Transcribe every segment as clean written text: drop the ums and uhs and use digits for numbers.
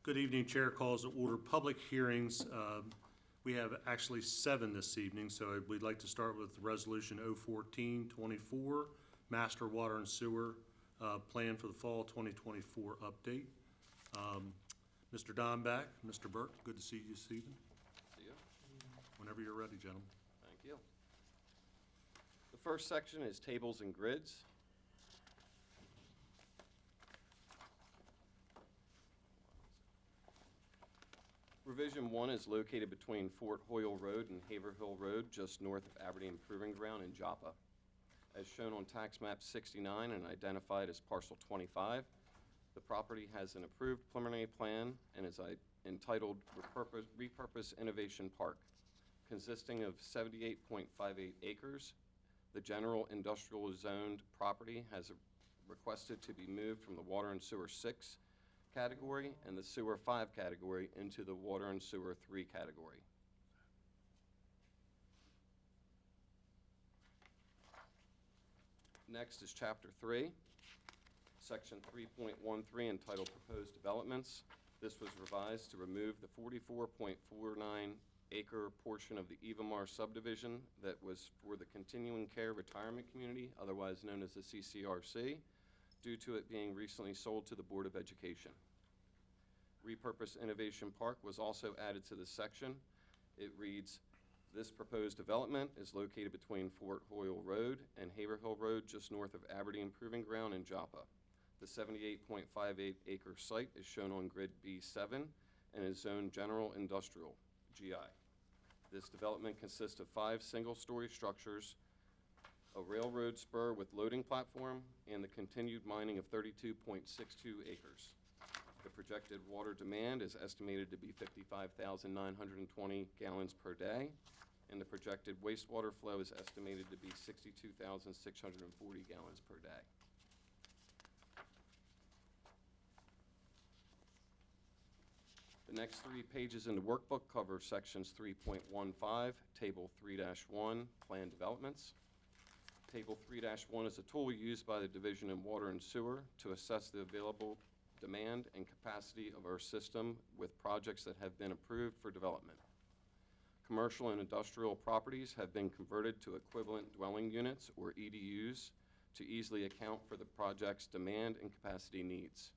Good evening. Chair calls to order public hearings. We have actually 7 this evening, so we'd like to start with Resolution 014-24, Master Water and Sewer Plan for the Fall 2024 update. Mr. Dombeck, Mr. Burke, good to see you this evening. See you. Whenever you're ready, gentlemen. Thank you. The first section is tables and grids. Revision 1 is located between Fort Hoyle Road and Haverhill Road, just north of Aberdeen Proving Ground in Joppa. As shown on tax map 69 and identified as parcel 25, the property has an approved preliminary plan and is entitled Repurpose Innovation Park, consisting of 78.58 acres. The general industrial zoned property has requested to be moved from the Water and Sewer 6 category and the Sewer 5 category into the Water and Sewer 3 category. Next is Chapter 3, Section 3.13, entitled Proposed Developments. This was revised to remove the 44.49 acre portion of the Evamar subdivision that was for the Continuing Care Retirement Community, otherwise known as the CCRC, due to it being recently sold to the Board of Education. Repurpose Innovation Park was also added to this section. It reads, this proposed development is located between Fort Hoyle Road and Haverhill Road, just north of Aberdeen Proving Ground in Joppa. The 78.58 acre site is shown on grid B7 and is zoned General Industrial, GI. This development consists of 5 single-story structures, a railroad spur with loading platform, and the continued mining of 32.62 acres. The projected water demand is estimated to be 55,920 gallons per day, and the projected wastewater flow is estimated to be 62,640 gallons per day. The next 3 pages in the workbook cover sections 3.15, Table 3-1, Plan Developments. Table 3-1 is a tool used by the Division in Water and Sewer to assess the available demand and capacity of our system with projects that have been approved for development. Commercial and industrial properties have been converted to equivalent dwelling units, or EDUs, to easily account for the project's demand and capacity needs.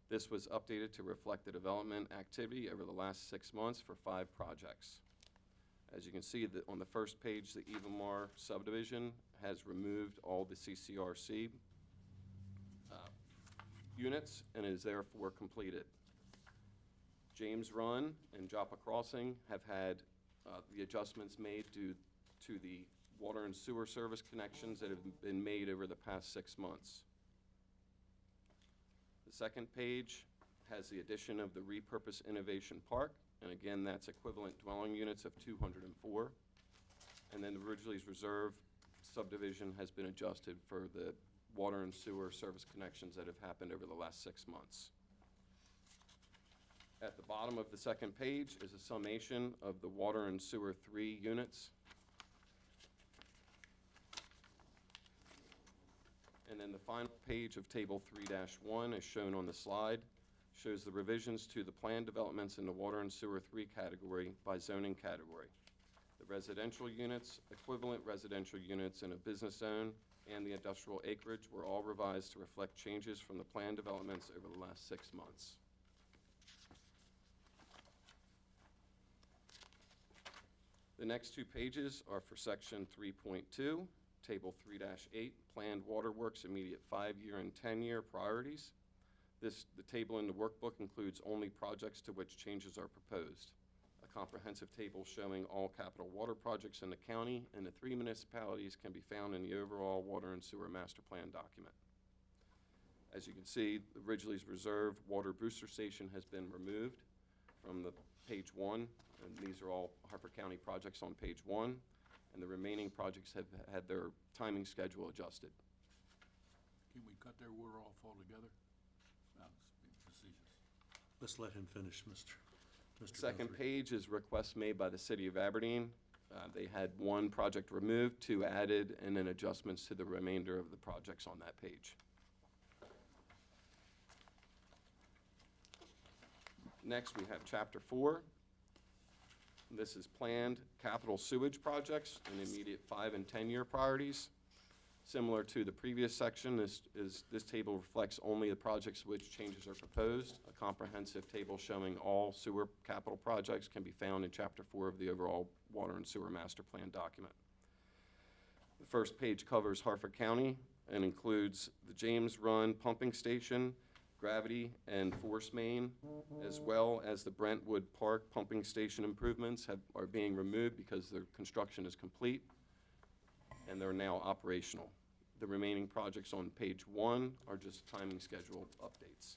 This was updated to reflect the development activity over the last 6 months for 5 projects. As you can see on the first page, the Evamar subdivision has removed all the CCRC units and is therefore completed. James Run and Joppa Crossing have had the adjustments made due to the water and sewer service connections that have been made over the past 6 months. The second page has the addition of the Repurpose Innovation Park, and again, that's equivalent dwelling units of 204. And then the Ridgely's Reserve subdivision has been adjusted for the water and sewer service connections that have happened over the last 6 months. At the bottom of the second page is a summation of the Water and Sewer 3 units. And then the final page of Table 3-1, as shown on the slide, shows the revisions to the planned developments in the Water and Sewer 3 category by zoning category. The residential units, equivalent residential units in a business zone, and the industrial acreage were all revised to reflect changes from the planned developments over the last 6 months. The next 2 pages are for Section 3.2, Table 3-8, Planned Waterworks Immediate 5-year and 10-year Priorities. The table in the workbook includes only projects to which changes are proposed. A comprehensive table showing all capital water projects in the county and the 3 municipalities can be found in the overall Water and Sewer Master Plan document. As you can see, the Ridgely's Reserve Water Booster Station has been removed from the page 1, and these are all Harford County projects on page 1, and the remaining projects have had their timing schedule adjusted. Can we cut their water off altogether? No, it's being facetious. Let's let him finish, Mr. Second Guthrie. page is requests made by the City of Aberdeen. They had 1 project removed, 2 added, and then adjustments to the remainder of the projects on that page. Next, we have Chapter 4. This is planned capital sewage projects and immediate 5 and 10-year priorities. Similar to the previous section, this table reflects only the projects which changes are proposed. A comprehensive table showing all sewer capital projects can be found in Chapter 4 of the overall Water and Sewer Master Plan document. The first page covers Harford County and includes the James Run Pumping Station, gravity and force main, as well as the Brentwood Park Pumping Station improvements are being removed because their construction is complete and they're now operational. The remaining projects on page 1 are just timing schedule updates.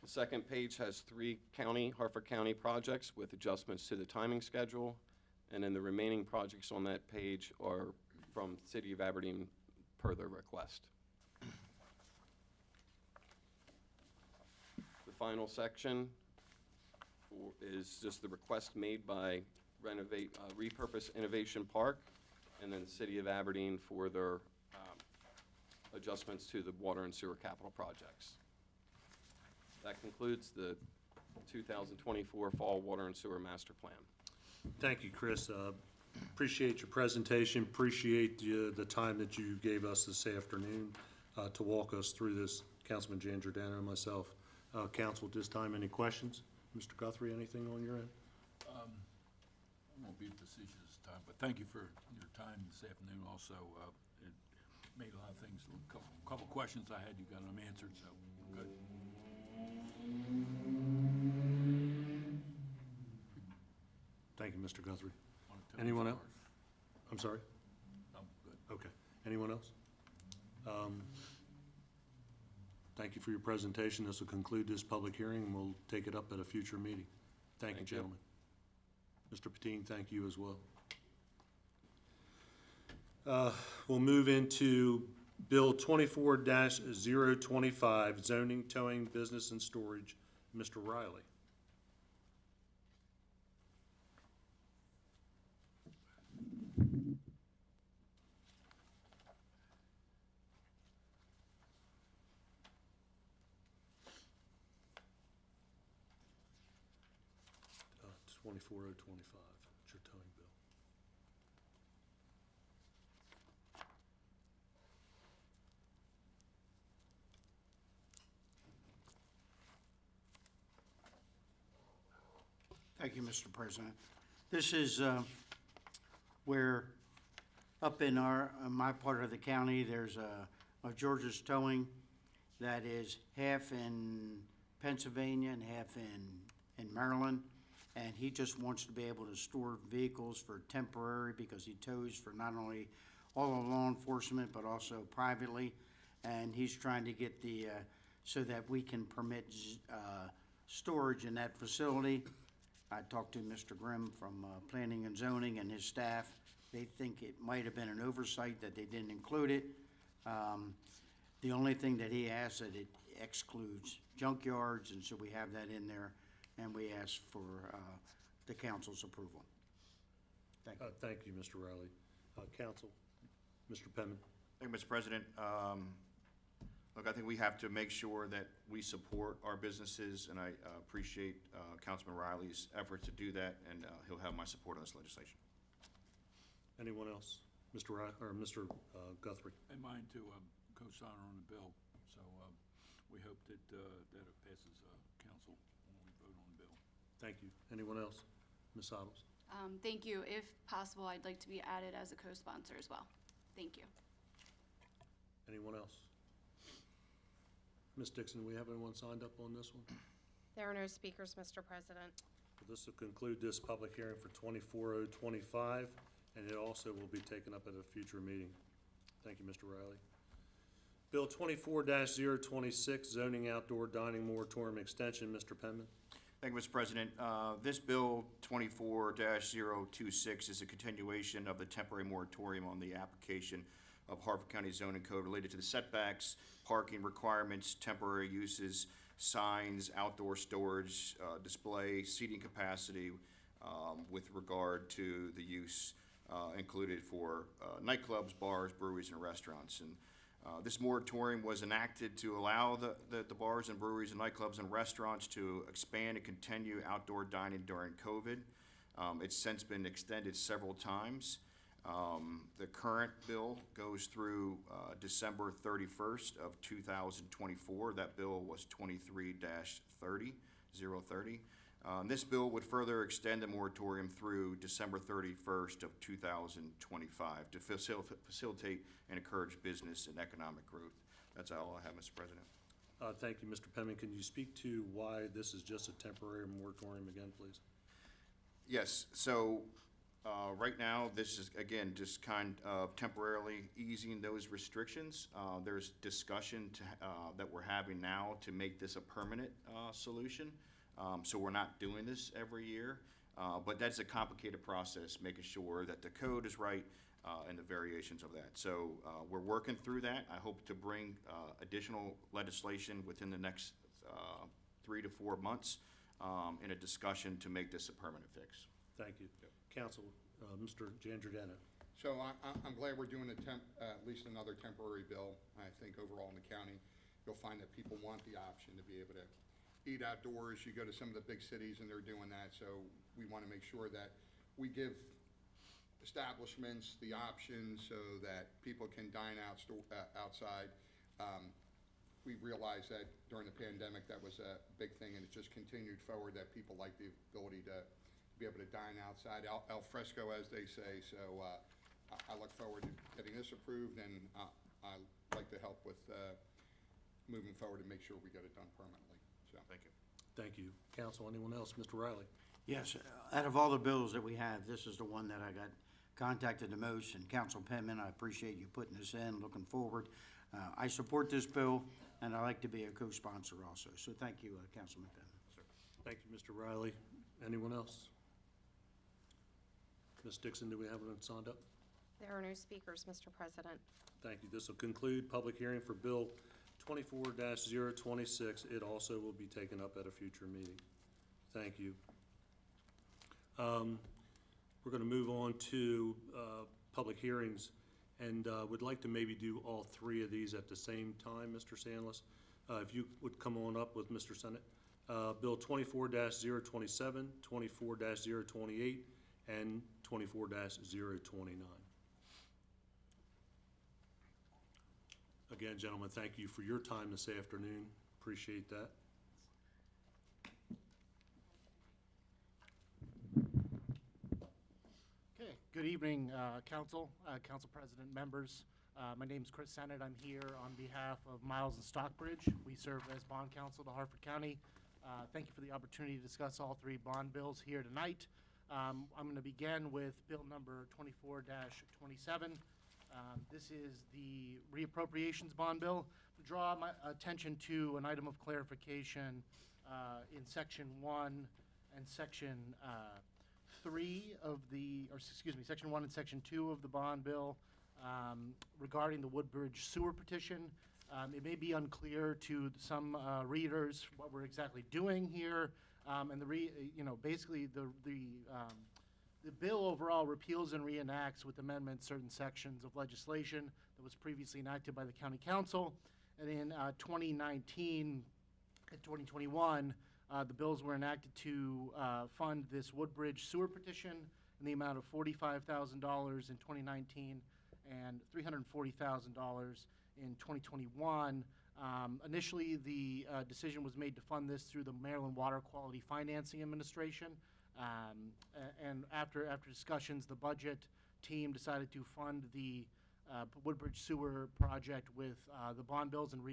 The second page has 3 Harford County projects with adjustments to the timing schedule, and then the remaining projects on that page are from City of Aberdeen per their request. The final section is just the request made by Repurpose Innovation Park and then City of Aberdeen for their adjustments to the water and sewer capital projects. That concludes the 2024 Fall Water and Sewer Master Plan. Thank you, Chris. Appreciate your presentation, appreciate the time that you gave us this afternoon to walk us through this, Councilman Jan Giordano and myself. Council, at this time, any questions? Mr. Guthrie, anything on your end? I won't be facetious this time, but thank you for your time this afternoon also. It made a lot of things, a couple questions I had, you got them answered, so good. Thank you, Mr. Guthrie. Wanna tell Anyone us else? I'm sorry? ours? No, good. Okay. Anyone else? Thank you for your presentation. This will conclude this public hearing, and we'll take it up at a future meeting. Thank you, Thank you. gentlemen. Mr. Patine, thank you as well. We'll move into Bill 24-025, zoning, towing, business, and storage. Mr. Riley. Uh, 24025, it's your towing bill. Thank you, Mr. President. This is where up in my part of the county, there's a George's Towing that is half in Pennsylvania and half in Maryland. And he just wants to be able to store vehicles for temporary because he tows for not only all of law enforcement, but also privately. And he's trying to get so that we can permit storage in that facility. I talked to Mr. Grimm from Planning and Zoning and his staff. They think it might have been an oversight that they didn't include it. The only thing that he asks that it excludes junkyards, and so we have that in there, and we ask for the council's approval. Thank you. Thank you, Mr. Riley. Council, Mr. Penman. Thank you, Mr. President. Look, I think we have to make sure that we support our businesses, and I appreciate Councilman Riley's effort to do that, and he'll have my support on this legislation. Anyone else? Mr. Riley, or Mr. Guthrie? And mine too, co-signer on the bill, so we hope that that it passes council when we vote on the bill. Thank you. Anyone else? Ms. Ottles? Thank you. If possible, I'd like to be added as a co-sponsor as well. Thank you. Anyone else? Ms. Dixon, do we have anyone signed up on this one? There are no speakers, Mr. President. Well, this will conclude this public hearing for 24025, and it also will be taken up at a future meeting. Thank you, Mr. Riley. Bill 24-026, zoning outdoor dining moratorium extension. Mr. Penman. Thank you, Mr. President. This bill 24-026 is a continuation of the temporary moratorium on the application of Harford County zoning code related to the setbacks, parking requirements, temporary uses, signs, outdoor storage, display, seating capacity, with regard to the use included for nightclubs, bars, breweries, and restaurants. And This moratorium was enacted to allow the bars and breweries and nightclubs and restaurants to expand and continue outdoor dining during COVID. It's since been extended several times. The current bill goes through December 31st of 2024. That bill was 23-30. This bill would further extend the moratorium through December 31st of 2025 to facilitate and encourage business and economic growth. That's all I have, Mr. President. Thank you, Mr. Penman. Can you speak to why this is just a temporary moratorium again, please? Yes, so right now, this is, again, just kind of temporarily easing those restrictions. There's discussion that we're having now to make this a permanent solution. So we're not doing this every year, but that's a complicated process, making sure that the code is right and the variations of that. So we're working through that. I hope to bring additional legislation within the next 3 to 4 months in a discussion to make this a permanent fix. Thank you. Council, Mr. Giangiordano. So I'm glad we're doing at least another temporary bill. I think overall in the county, you'll find that people want the option to be able to eat outdoors. You go to some of the big cities and they're doing that, so we want to make sure that we give establishments the option so that people can dine outside. We realized that during the pandemic that was a big thing, and it just continued forward, that people like the ability to be able to dine outside, al fresco as they say. So I look forward to getting this approved, and I'd like to help with moving forward and make sure we get it done permanently. So Thank you. Thank you. Council, anyone else? Mr. Riley? Yes, out of all the bills that we have, this is the one that I got contacted the most, and Council Penman, I appreciate you putting this in, looking forward. I support this bill, and I like to be a co-sponsor also, so thank you, Councilman Penman. Thank you, Mr. Riley. Anyone else? Ms. Dixon, do we have anyone signed up? There are no speakers, Mr. President. Thank you. This will conclude public hearing for Bill 24-026. It also will be taken up at a future meeting. Thank you. We're going to move on to public hearings, and would like to maybe do all three of these at the same time, Mr. Sandless. If you would come on up with Mr. Senate. Bill 24-027, 24-028, and 24-029. Again, gentlemen, thank you for your time this afternoon. Appreciate that. Okay, good evening, Council, Council President, members. My name is Chris Sennett. I'm here on behalf of Miles and Stockbridge. We serve as bond counsel to Harford County. Thank you for the opportunity to discuss all three bond bills here tonight. I'm going to begin with Bill number 24-27. This is the reappropriations bond bill. Draw my attention to an item of clarification in Section 1 and Section 3 of the, or excuse me, Section 1 and Section 2 of the bond bill regarding the Woodbridge sewer petition. It may be unclear to some readers what we're exactly doing here, and basically the bill overall repeals and reenacts with amendments certain sections of legislation that was previously enacted by the County Council. And in 2019 and 2021, the bills were enacted to fund this Woodbridge sewer petition in the amount of $45,000 in 2019 and $340,000 in 2021. Initially, the decision was made to fund this through the Maryland Water Quality Financing Administration. And after discussions, the budget team decided to fund the Woodbridge sewer project with the bond bills and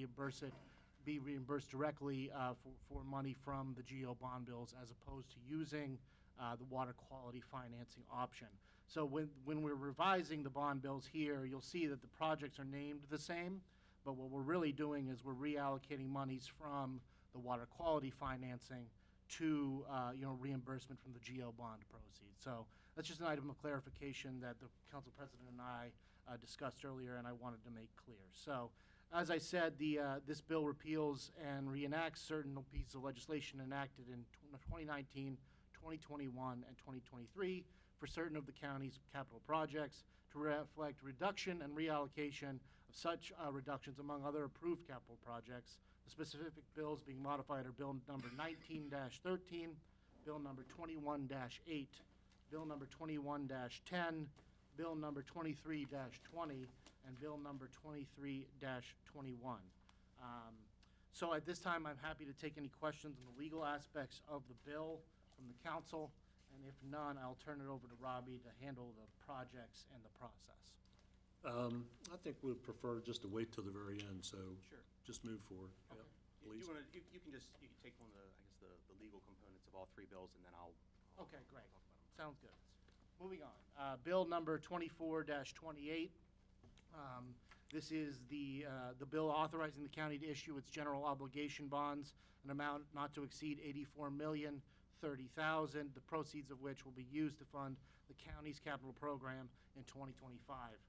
be reimbursed directly for money from the GO bond bills, as opposed to using the water quality financing option. So when we're revising the bond bills here, you'll see that the projects are named the same, but what we're really doing is we're reallocating monies from the water quality financing to reimbursement from the GO bond proceeds. So that's just an item of clarification that the Council President and I discussed earlier, and I wanted to make clear. So, as I said, this bill repeals and reenacts certain pieces of legislation enacted in 2019, 2021, and 2023 for certain of the county's capital projects to reflect reduction and reallocation of such reductions among other approved capital projects. The specific bills being modified are Bill number 19-13, Bill number 21-8, Bill number 21-10, Bill number 23-20, and Bill number 23-21. So at this time, I'm happy to take any questions on the legal aspects of the bill from the council, and if none, I'll turn it over to Robbie to handle the projects and the process. I think we'd prefer just to wait till the very end, so Sure. just move forward. Yep, please. You can take one of the, I guess, the legal components of all three bills, and then I'll Okay, great. talk about them. Sounds good. Moving on. Bill number 24-28. This is the bill authorizing the county to issue its general obligation bonds, an amount not to exceed $84,030,000, the proceeds of which will be used to fund the county's capital program in 2025.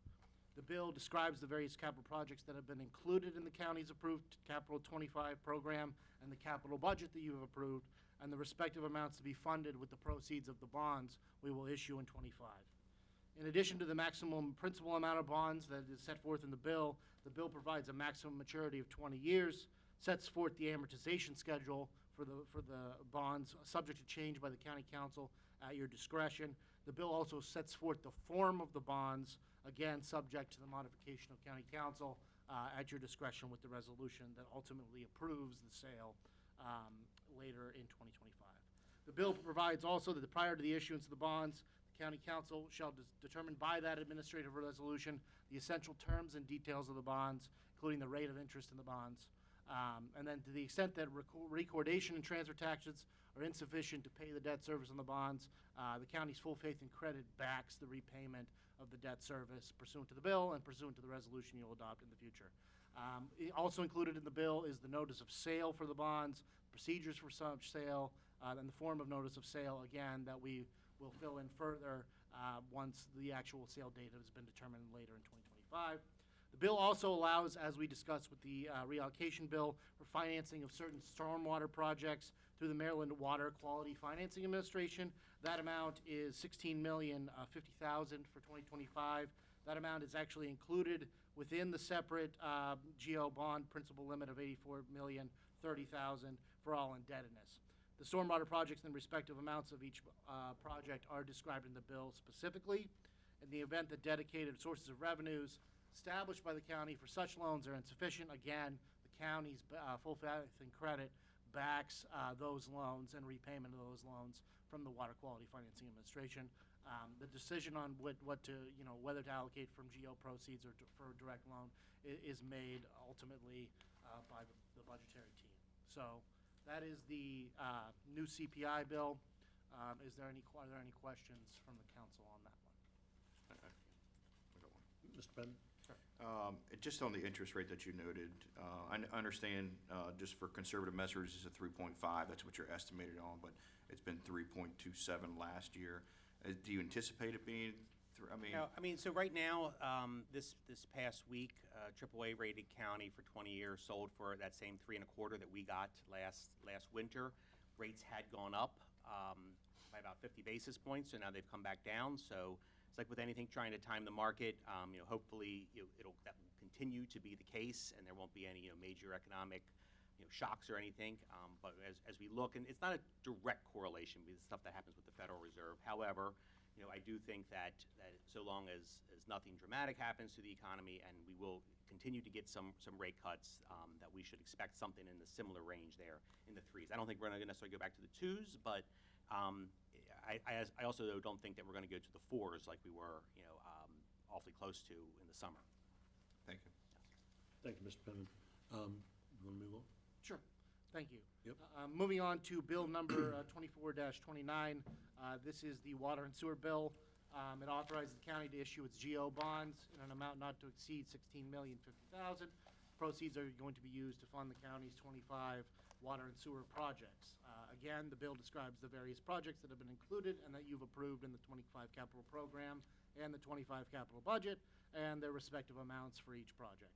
The bill describes the various capital projects that have been included in the county's approved Capital 25 program and the capital budget that you have approved, and the respective amounts to be funded with the proceeds of the bonds we will issue in '25. In addition to the maximum principal amount of bonds that is set forth in the bill provides a maximum maturity of 20 years, sets forth the amortization schedule for the bonds, subject to change by the county council at your discretion. The bill also sets forth the form of the bonds, again, subject to the modification of county council at your discretion with the resolution that ultimately approves the sale later in 2025. The bill provides also that prior to the issuance of the bonds, the county council shall determine by that administrative resolution the essential terms and details of the bonds, including the rate of interest in the bonds. And then to the extent that recordation and transfer taxes are insufficient to pay the debt service on the bonds, the county's full faith and credit backs the repayment of the debt service pursuant to the bill and pursuant to the resolution you'll adopt in the future. Also included in the bill is the notice of sale for the bonds, procedures for such sale, and the form of notice of sale, again, that we will fill in further once the actual sale date has been determined later in 2025. The bill also allows, as we discussed with the reallocation bill, for financing of certain stormwater projects through the Maryland Water Quality Financing Administration. That amount is $16,050,000 for 2025. That amount is actually included within the separate GO bond principal limit of $84,030,000 for all indebtedness. The stormwater projects and respective amounts of each project are described in the bill specifically. In the event that dedicated sources of revenues established by the county for such loans are insufficient, again, the county's full faith and credit backs those loans and repayment of those loans from the Water Quality Financing Administration. The decision on what to, whether to allocate from GO proceeds or for a direct loan is made ultimately by the budgetary team. So that is the new CPI bill. Are there any questions from the council on that one? I got one. Mr. Penn? Just on the interest rate that you noted, I understand just for conservative measures it's a 3.5, that's what you're estimated on, but it's been 3.27 last year. Do you anticipate it being, So right now, this past week, AAA rated county for 20 years sold for that same 3.25 that we got last winter. Rates had gone up by about 50 basis points, so now they've come back down. So it's like with anything, trying to time the market. Hopefully that will continue to be the case, and there won't be any major economic shocks or anything. But as we look, and it's not a direct correlation with the stuff that happens with the Federal Reserve. However, I do think that so long as nothing dramatic happens to the economy, and we will continue to get some rate cuts, that we should expect something in the similar range there in the 3s. I don't think we're going to necessarily go back to the 2s, but I also don't think that we're going to go to the 4s like we were, awfully close to in the summer. thank you. Thank you, Mr. Penn. You want to move on? Sure. Thank you. Yep. Moving on to bill number 24-29. This is the water and sewer bill. It authorizes the county to issue its GO bonds in an amount not to exceed $16,050,000. Proceeds are going to be used to fund the county's 25 water and sewer projects. Again, the bill describes the various projects that have been included and that you've approved in the 25 capital program and the 25 capital budget, and their respective amounts for each project.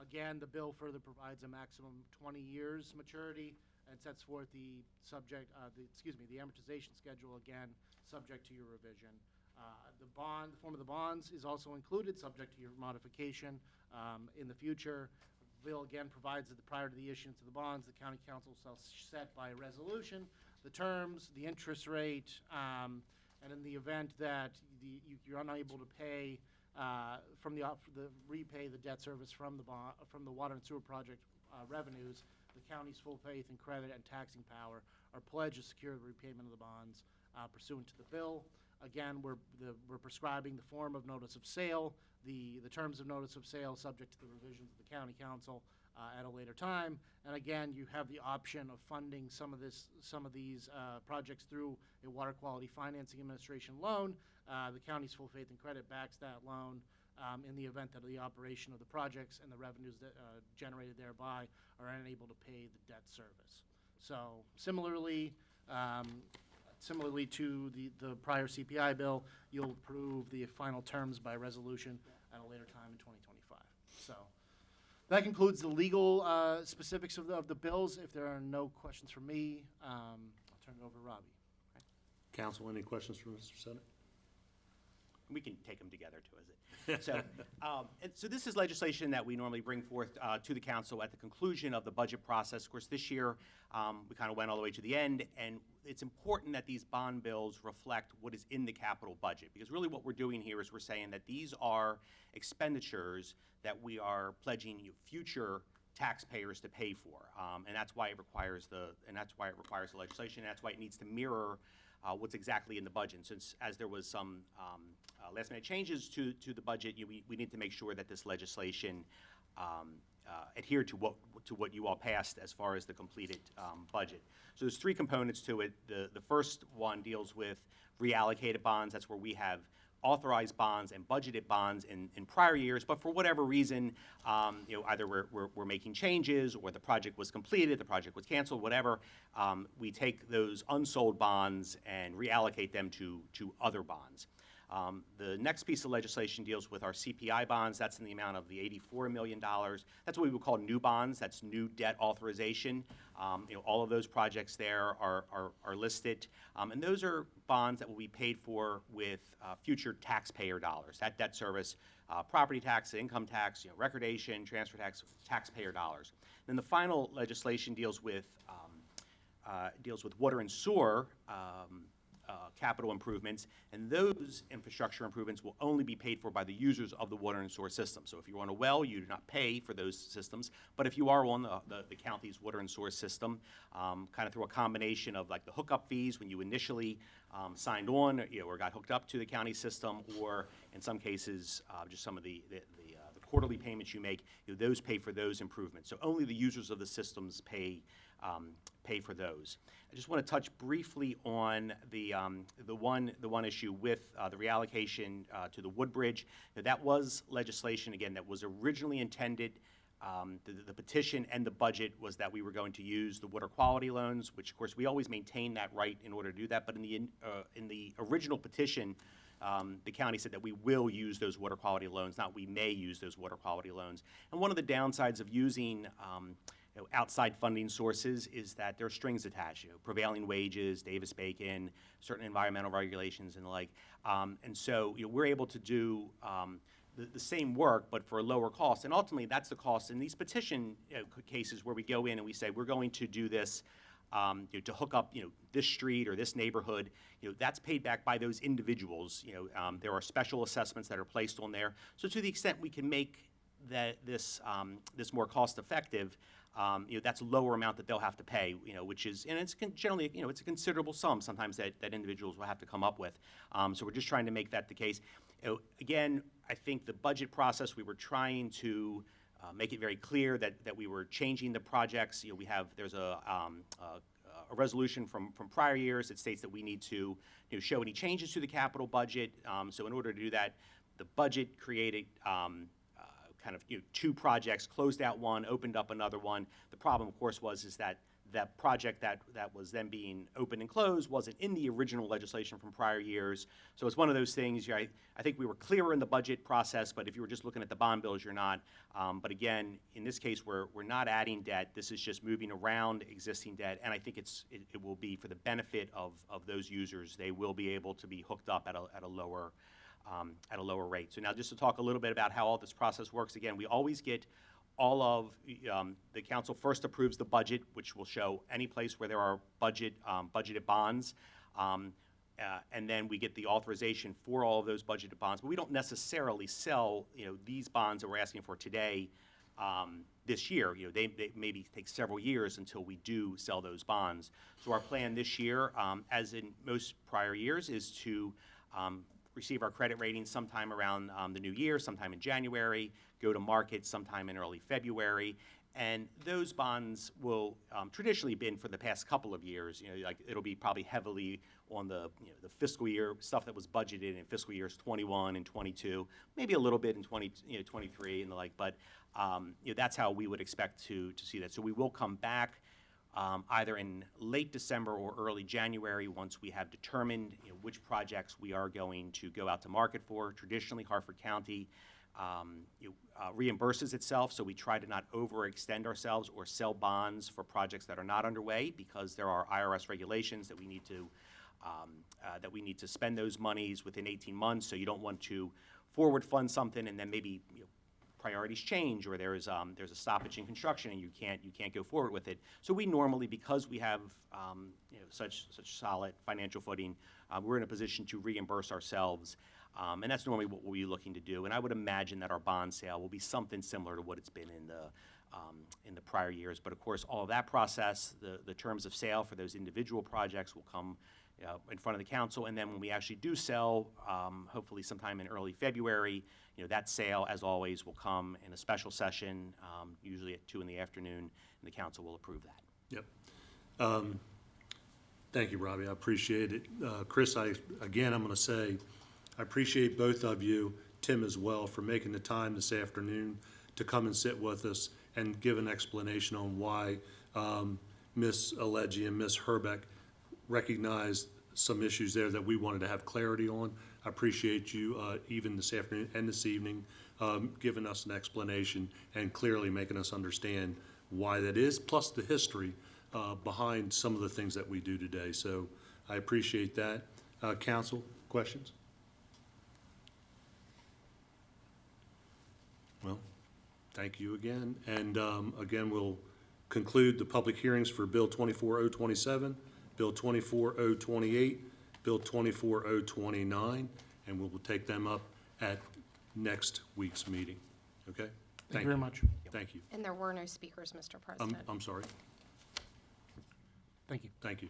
Again, the bill further provides a maximum 20 years maturity and sets forth the amortization schedule, again, subject to your revision. The form of the bonds is also included, subject to your modification in the future. The bill again provides that prior to the issuance of the bonds, the county council shall set by resolution the terms, the interest rate, and in the event that you're unable to pay repay the debt service from the water and sewer project revenues, the county's full faith and credit and taxing power are pledged to secure the repayment of the bonds pursuant to the bill. Again, we're prescribing the form of notice of sale, the terms of notice of sale subject to the revisions of the county council at a later time. And again, you have the option of funding some of these projects through a Water Quality Financing Administration loan. The county's full faith and credit backs that loan in the event that the operation of the projects and the revenues that generated thereby are unable to pay the debt service. So similarly to the prior CPI bill, you'll approve the final terms by resolution at a later time in 2025. So that concludes the legal specifics of the bills. If there are no questions from me, I'll turn it over to Robbie. Council, any questions for Mr. Senate? We can take them together too, is it? So this is legislation that we normally bring forth to the council at the conclusion of the budget process. Of course, this year we kind of went all the way to the end, and it's important that these bond bills reflect what is in the capital budget, because really what we're doing here is we're saying that these are expenditures that we are pledging future taxpayers to pay for, and that's why it requires the legislation. And that's why it needs to mirror what's exactly in the budget. And since as there was some last-minute changes to the budget, we need to make sure that this legislation adhered to what you all passed as far as the completed budget. So there's three components to it. The first one deals with reallocated bonds. That's where we have authorized bonds and budgeted bonds in prior years, but for whatever reason, either we're making changes, or the project was completed, the project was canceled, whatever, we take those unsold bonds and reallocate them to other bonds. The next piece of legislation deals with our CPI bonds. That's in the amount of the $84 million. That's what we would call new bonds. That's new debt authorization. All of those projects there are listed. And those are bonds that will be paid for with future taxpayer dollars. That debt service, property tax, income tax, recordation, transfer tax, taxpayer dollars. Then the final legislation deals with water and sewer capital improvements, and those infrastructure improvements will only be paid for by the users of the water and sewer system. So if you're on a well, you do not pay for those systems, but if you are on the county's water and sewer system, kind of through a combination of like the hookup fees when you initially signed on, or got hooked up to the county system, or in some cases, just some of the quarterly payments you make, those pay for those improvements. So only the users of the systems pay for those. I just want to touch briefly on the one issue with the reallocation to the Woodbridge. That was legislation, again, that was originally intended. The petition and the budget was that we were going to use the water quality loans, which of course we always maintain that right in order to do that. But in the original petition, the county said that we will use those water quality loans, not we may use those water quality loans. And one of the downsides of using outside funding sources is that there are strings attached, prevailing wages, Davis-Bacon, certain environmental regulations and the like. And so we're able to do the same work, but for a lower cost. And ultimately, that's the cost in these petition cases where we go in and we say, we're going to do this to hook up, this street or this neighborhood. That's paid back by those individuals. There are special assessments that are placed on there. So to the extent we can make this more cost-effective, that's a lower amount that they'll have to pay, which is, and it's generally, it's a considerable sum sometimes that individuals will have to come up with. So we're just trying to make that the case. Again, I think the budget process, we were trying to make it very clear that we were changing the projects. There's a resolution from prior years that states that we need to show any changes to the capital budget. So in order to do that, the budget created kind of two projects, closed out one, opened up another one. The problem, of course, is that that project that was then being opened and closed wasn't in the original legislation from prior years. So it's one of those things, I think we were clearer in the budget process, but if you were just looking at the bond bills, you're not. But again, in this case, we're not adding debt. This is just moving around existing debt, and I think it will be for the benefit of those users. They will be able to be hooked up at a lower rate. So now just to talk a little bit about how all this process works, again, we always get all of, the council first approves the budget, which will show any place where there are budgeted bonds. And then we get the authorization for all of those budgeted bonds. But we don't necessarily sell, these bonds that we're asking for today this year. They maybe take several years until we do sell those bonds. So our plan this year, as in most prior years, is to receive our credit rating sometime around the new year, sometime in January, go to market sometime in early February, and those bonds will traditionally been for the past couple of years, like it'll be probably heavily on the fiscal year stuff that was budgeted in fiscal years 21 and 22, maybe a little bit in 23 and the like, but that's how we would expect to see that. So we will come back either in late December or early January once we have determined which projects we are going to go out to market for. Traditionally, Harford County reimburses itself, so we try to not overextend ourselves or sell bonds for projects that are not underway, because there are IRS regulations that we need to spend those monies within 18 months. So you don't want to forward fund something and then maybe priorities change, or there's a stoppage in construction and you can't go forward with it. So we normally, because we have such solid financial footing, we're in a position to reimburse ourselves, and that's normally what we'll be looking to do. And I would imagine that our bond sale will be something similar to what it's been in the prior years. But of course, all of that process, the terms of sale for those individual projects will come in front of the council, and then when we actually do sell, hopefully sometime in early February, that sale, as always, will come in a special session, usually at 2 in the afternoon, and the council will approve that. Yep. Thank you, Robbie. I appreciate it. Chris, I'm going to say, I appreciate both of you, Tim as well, for making the time this afternoon to come and sit with us and give an explanation on why Ms. Alegi and Ms. Herbeck recognized some issues there that we wanted to have clarity on. I appreciate you even this afternoon and this evening giving us an explanation and clearly making us understand why that is, plus the history behind some of the things that we do today. So I appreciate that. Council, questions? Well, thank you again. And again, we'll conclude the public hearings for Bill 24027, Bill 24028, Bill 24029, and we will take them up at next week's meeting. Okay? Thank you very much. Thank you. And there were no speakers, Mr. President. I'm sorry. Thank you. Thank you.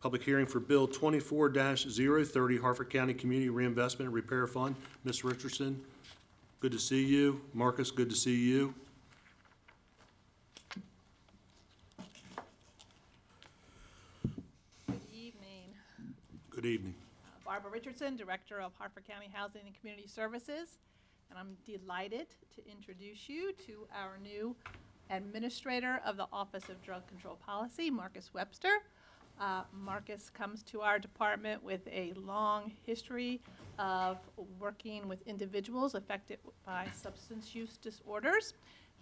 Public hearing for Bill 24-030, Harford County Community Reinvestment and Repair Fund. Ms. Richardson, good to see you. Marcus, good to see you. Good evening. Good evening. Barbara Richardson, Director of Harford County Housing and Community Services, and I'm delighted to introduce you to our new Administrator of the Office of Drug Control Policy, Marcus Webster. Marcus comes to our department with a long history of working with individuals affected by substance use disorders.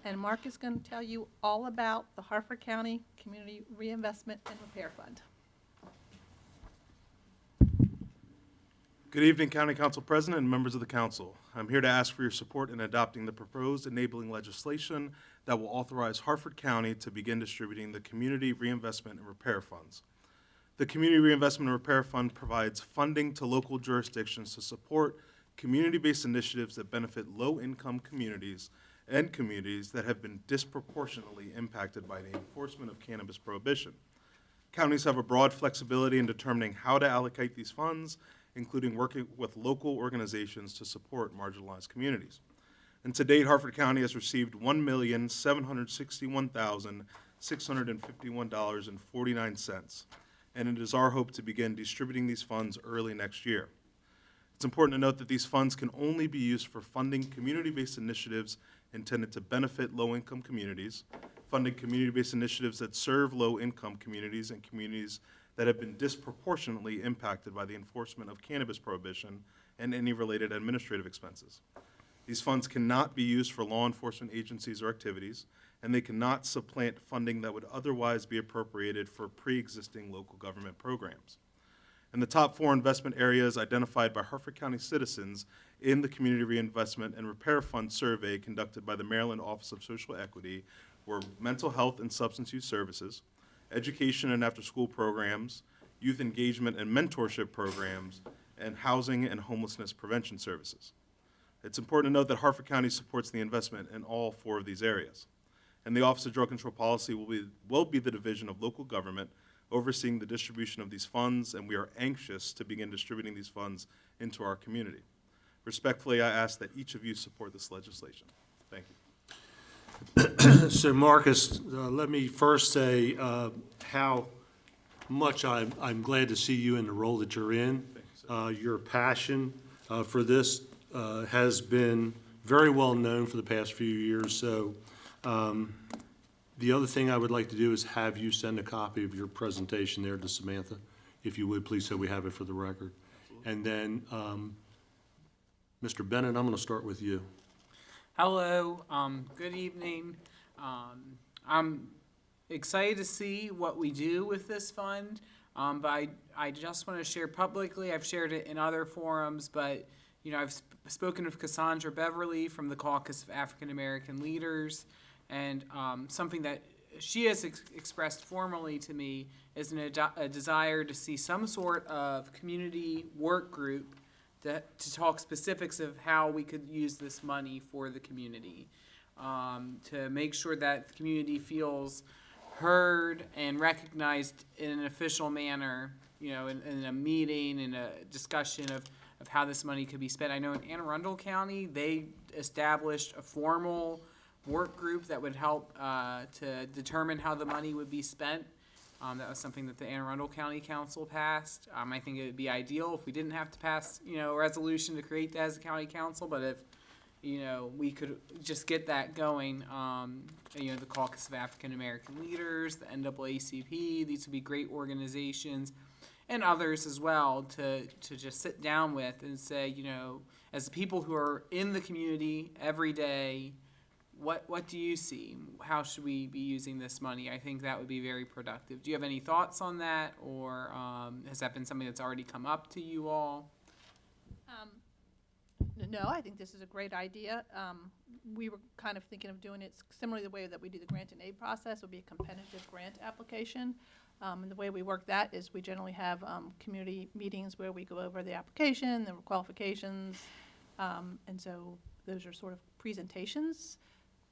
And Mark is going to tell you all about the Harford County Community Reinvestment and Repair Fund. Good evening, County Council President and members of the council. I'm here to ask for your support in adopting the proposed enabling legislation that will authorize Harford County to begin distributing the Community Reinvestment and Repair Funds. The Community Reinvestment and Repair Fund provides funding to local jurisdictions to support community-based initiatives that benefit low-income communities and communities that have been disproportionately impacted by the enforcement of cannabis prohibition. Counties have a broad flexibility in determining how to allocate these funds, including working with local organizations to support marginalized communities. And to date, Harford County has received $1,761,651.49, and it is our hope to begin distributing these funds early next year. It's important to note that these funds can only be used for funding community-based initiatives intended to benefit low-income communities, funding community-based initiatives that serve low-income communities and communities that have been disproportionately impacted by the enforcement of cannabis prohibition and any related administrative expenses. These funds cannot be used for law enforcement agencies or activities, and they cannot supplant funding that would otherwise be appropriated for pre-existing local government programs. And the top 4 investment areas identified by Harford County citizens in the Community Reinvestment and Repair Fund survey conducted by the Maryland Office of Social Equity were mental health and substance use services, education and after-school programs, youth engagement and mentorship programs, and housing and homelessness prevention services. It's important to note that Harford County supports the investment in all 4 of these areas. And the Office of Drug Control Policy will be the division of local government overseeing the distribution of these funds, and we are anxious to begin distributing these funds into our community. Respectfully, I ask that each of you support this legislation. Thank you. So Marcus, let me first say how much I'm glad to see you in the role that you're in. Your passion for this has been very well known for the past few years. So the other thing I would like to do is have you send a copy of your presentation there to Samantha, if you would, please, so we have it for the record. And then, Mr. Bennett, I'm going to start with you. Hello, good evening. I'm excited to see what we do with this fund, but I just want to share publicly. I've shared it in other forums, but you know, I've spoken with Cassandra Beverly from the Caucus of African American Leaders, and something that she has expressed formally to me is a desire to see some sort of community work group to talk specifics of how we could use this money for the community, to make sure that the community feels heard and recognized in an official manner, you know, in a meeting, in a discussion of how this money could be spent. I know in Anne Arundel County, they established a formal work group that would help to determine how the money would be spent. That was something that the Anne Arundel County Council passed. I think it would be ideal if we didn't have to pass, you know, a resolution to create that as a county council, but if, you know, we could just get that going, you know, the Caucus of African American Leaders, the NAACP, these would be great organizations, and others as well, to just sit down with and say, you know, as the people who are in the community every day, what do you see? How should we be using this money? I think that would be very productive. Do you have any thoughts on that, or has that been something that's already come up to you all? No, I think this is a great idea. We were kind of thinking of doing it similarly the way that we do the grant and aid process. Would be a competitive grant application. And the way we work that is we generally have community meetings where we go over the application, the qualifications, and so those are sort of presentations.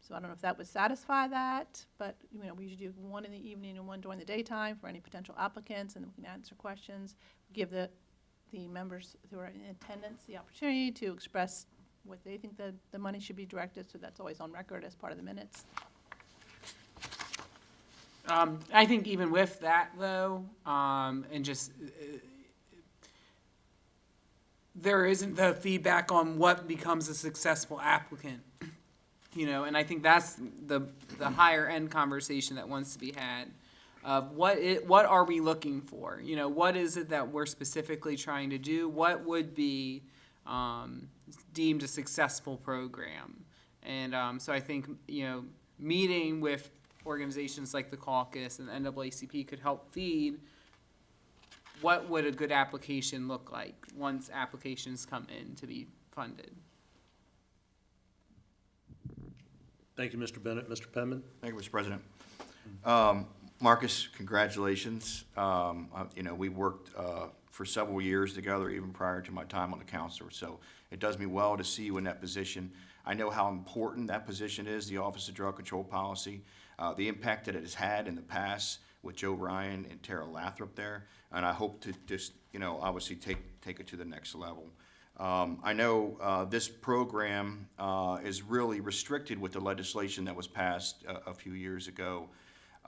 So I don't know if that would satisfy that, but you know, we usually do one in the evening and one during the daytime for any potential applicants, and we can answer questions, give the members who are in attendance the opportunity to express what they think the money should be directed, so that's always on record as part of the minutes. I think even with that, though, and just there isn't the feedback on what becomes a successful applicant, you know, and I think that's the higher end conversation that wants to be had. Of what are we looking for? You know, what is it that we're specifically trying to do? What would be deemed a successful program? And so I think, you know, meeting with organizations like the Caucus and the NAACP could help feed what would a good application look like once applications come in to be funded. Thank you, Mr. Bennett. Mr. Penman? Thank you, Mr. President. Marcus, congratulations. You know, we worked for several years together, even prior to my time on the council, so it does me well to see you in that position. I know how important that position is, the Office of Drug Control Policy, the impact that it has had in the past with Joe Ryan and Tara Lathrop there, and I hope to just, you know, obviously take it to the next level. I know this program is really restricted with the legislation that was passed a few years ago.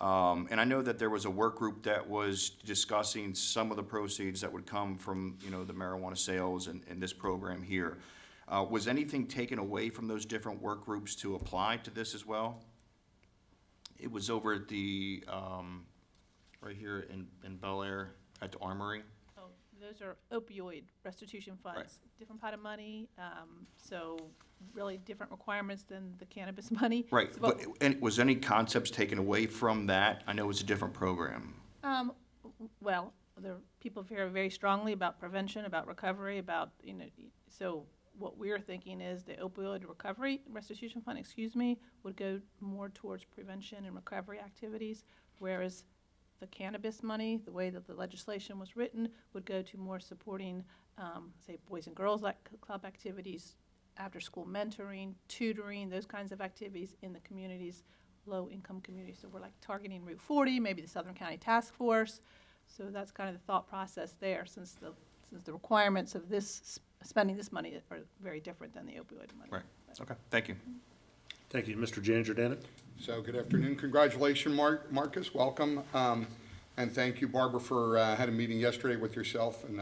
And I know that there was a work group that was discussing some of the proceeds that would come from, the marijuana sales and this program here. Was anything taken away from those different work groups to apply to this as well? It was over at the, right here in Bel Air, at the Armory. Oh, those are opioid restitution funds, different pot of money, so really different requirements than the cannabis money. Right, So, but, and was any concepts taken away from that? I know it's a different program. Well, people feel very strongly about prevention, about recovery, about, so what we're thinking is the opioid recovery restitution fund, would go more towards prevention and recovery activities, whereas the cannabis money, the way that the legislation was written, would go to more supporting, say, Boys and Girls Club activities, after-school mentoring, tutoring, those kinds of activities in the communities, low-income communities. So we're like targeting Route 40, maybe the Southern County Task Force. So that's kind of the thought process there, since the requirements of spending this money are very different than the opioid money. Right, okay, thank you. Thank you. Mr. Janjerdanic? So good afternoon. Congratulations, Marcus. Welcome. And thank you, Barbara, for had a meeting yesterday with yourself and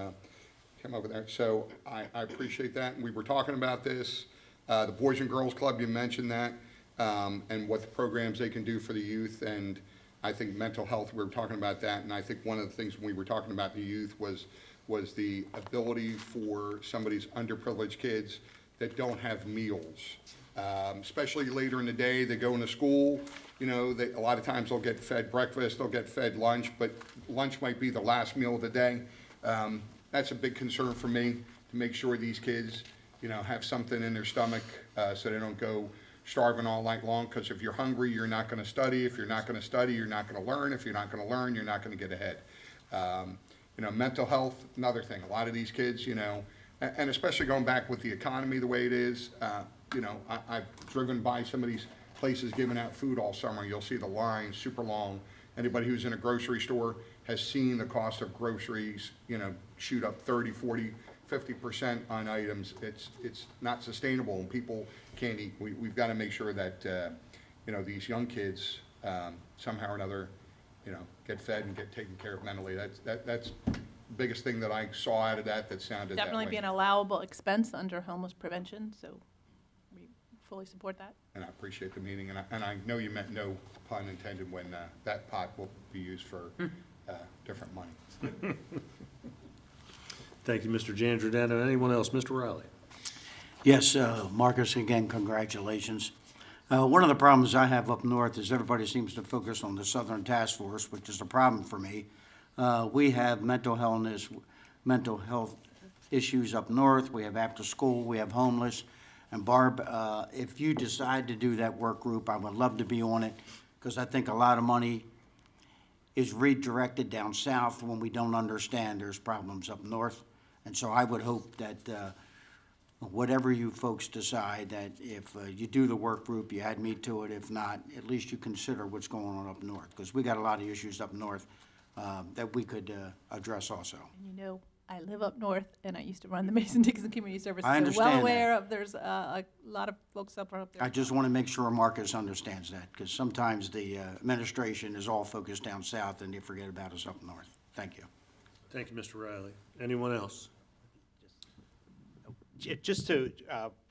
came over there. So I appreciate that. And we were talking about this. The Boys and Girls Club, you mentioned that, and what the programs they can do for the youth. And I think mental health, we were talking about that. And I think one of the things when we were talking about the youth was the ability for some of these underprivileged kids that don't have meals. Especially later in the day, they go into school, a lot of times they'll get fed breakfast, they'll get fed lunch, but lunch might be the last meal of the day. That's a big concern for me, to make sure these kids, have something in their stomach, so they don't go starving all night long, because if you're hungry, you're not gonna study. If you're not gonna study, you're not gonna learn. If you're not gonna learn, you're not gonna get ahead. Mental health, another thing. A lot of these kids, and especially going back with the economy the way it is, I've driven by some of these places giving out food all summer. You'll see the lines super long. Anybody who's in a grocery store has seen the cost of groceries, shoot up 30, 40, 50% on items. It's not sustainable, and people can't eat. We've got to make sure that, these young kids, somehow or another, get fed and get taken care of mentally. That's the biggest thing that I saw out of that sounded that way. Definitely be an allowable expense under homeless prevention, so we fully support that. And I appreciate the meeting, and I know you meant no pun intended when that pot will be used for different money. Thank you, Mr. Janjerdanic. Anyone else? Mr. Riley? Yes, Marcus, again, congratulations. One of the problems I have up north is everybody seems to focus on the Southern Task Force, which is a problem for me. We have mental health issues up north. We have after school, we have homeless. And Barb, if you decide to do that work group, I would love to be on it, because I think a lot of money is redirected down south when we don't understand there's problems up north. And so I would hope that whatever you folks decide, that if you do the work group, you add me to it. If not, at least you consider what's going on up north, because we got a lot of issues up north that we could address also. And I live up north, and I used to run the Mason-Dixon Community Service. I So understand well that. aware of, there's a lot of folks up there. I just want to make sure Marcus understands that, because sometimes the administration is all focused down south and they forget about us up north. Thank you. Thank you, Mr. Riley. Anyone else? Just to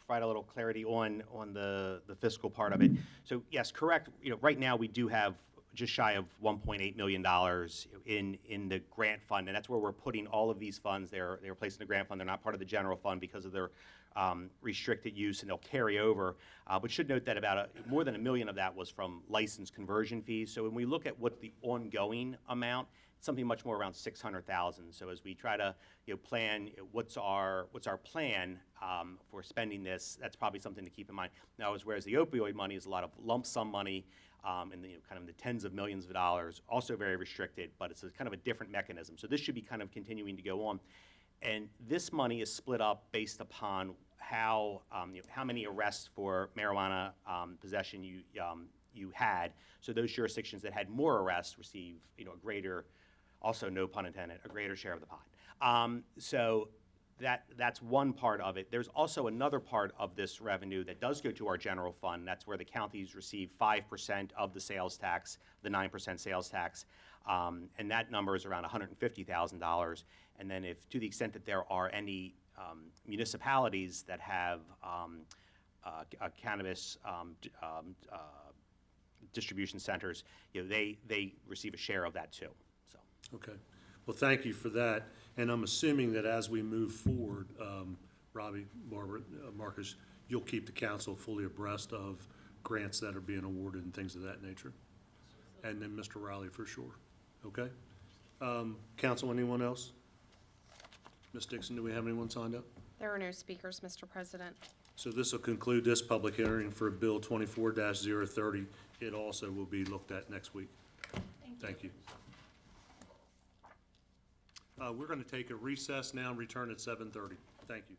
provide a little clarity on the fiscal part of it. So yes, correct, right now we do have just shy of $1.8 million in the grant fund, and that's where we're putting all of these funds. They're placed in the grant fund. They're not part of the general fund because of their restricted use, and they'll carry over. But should note that about more than $1 million of that was from license conversion fees. So when we look at what's the ongoing amount, it's something much more around $600,000. So as we try to plan what's our plan for spending this, that's probably something to keep in mind. Now, whereas the opioid money is a lot of lump sum money, in the kind of the tens of millions of dollars, also very restricted, but it's a kind of a different mechanism. So this should be kind of continuing to go on. And this money is split up based upon how many arrests for marijuana possession you had. So those jurisdictions that had more arrests receive a greater, also no pun intended, a greater share of the pot. So That's one part of it. There's also another part of this revenue that does go to our general fund. That's where the counties receive 5% of the sales tax, the 9% sales tax. And that number is around $150,000. And then if, to the extent that there are any municipalities that have cannabis distribution centers, they receive a share of that too, so. Okay. Well, thank you for that. And I'm assuming that as we move forward, Robbie, Barbara, Marcus, you'll keep the council fully abreast of grants that are being awarded and things of that nature. And then Mr. Riley for sure. Okay? Council, anyone else? Ms. Dixon, do we have anyone signed up? There are no speakers, Mr. President. So this will conclude this public hearing for Bill 24-030. It also will be looked at next week. Thank you. We're going to take a recess now and return at 7:30. Thank you.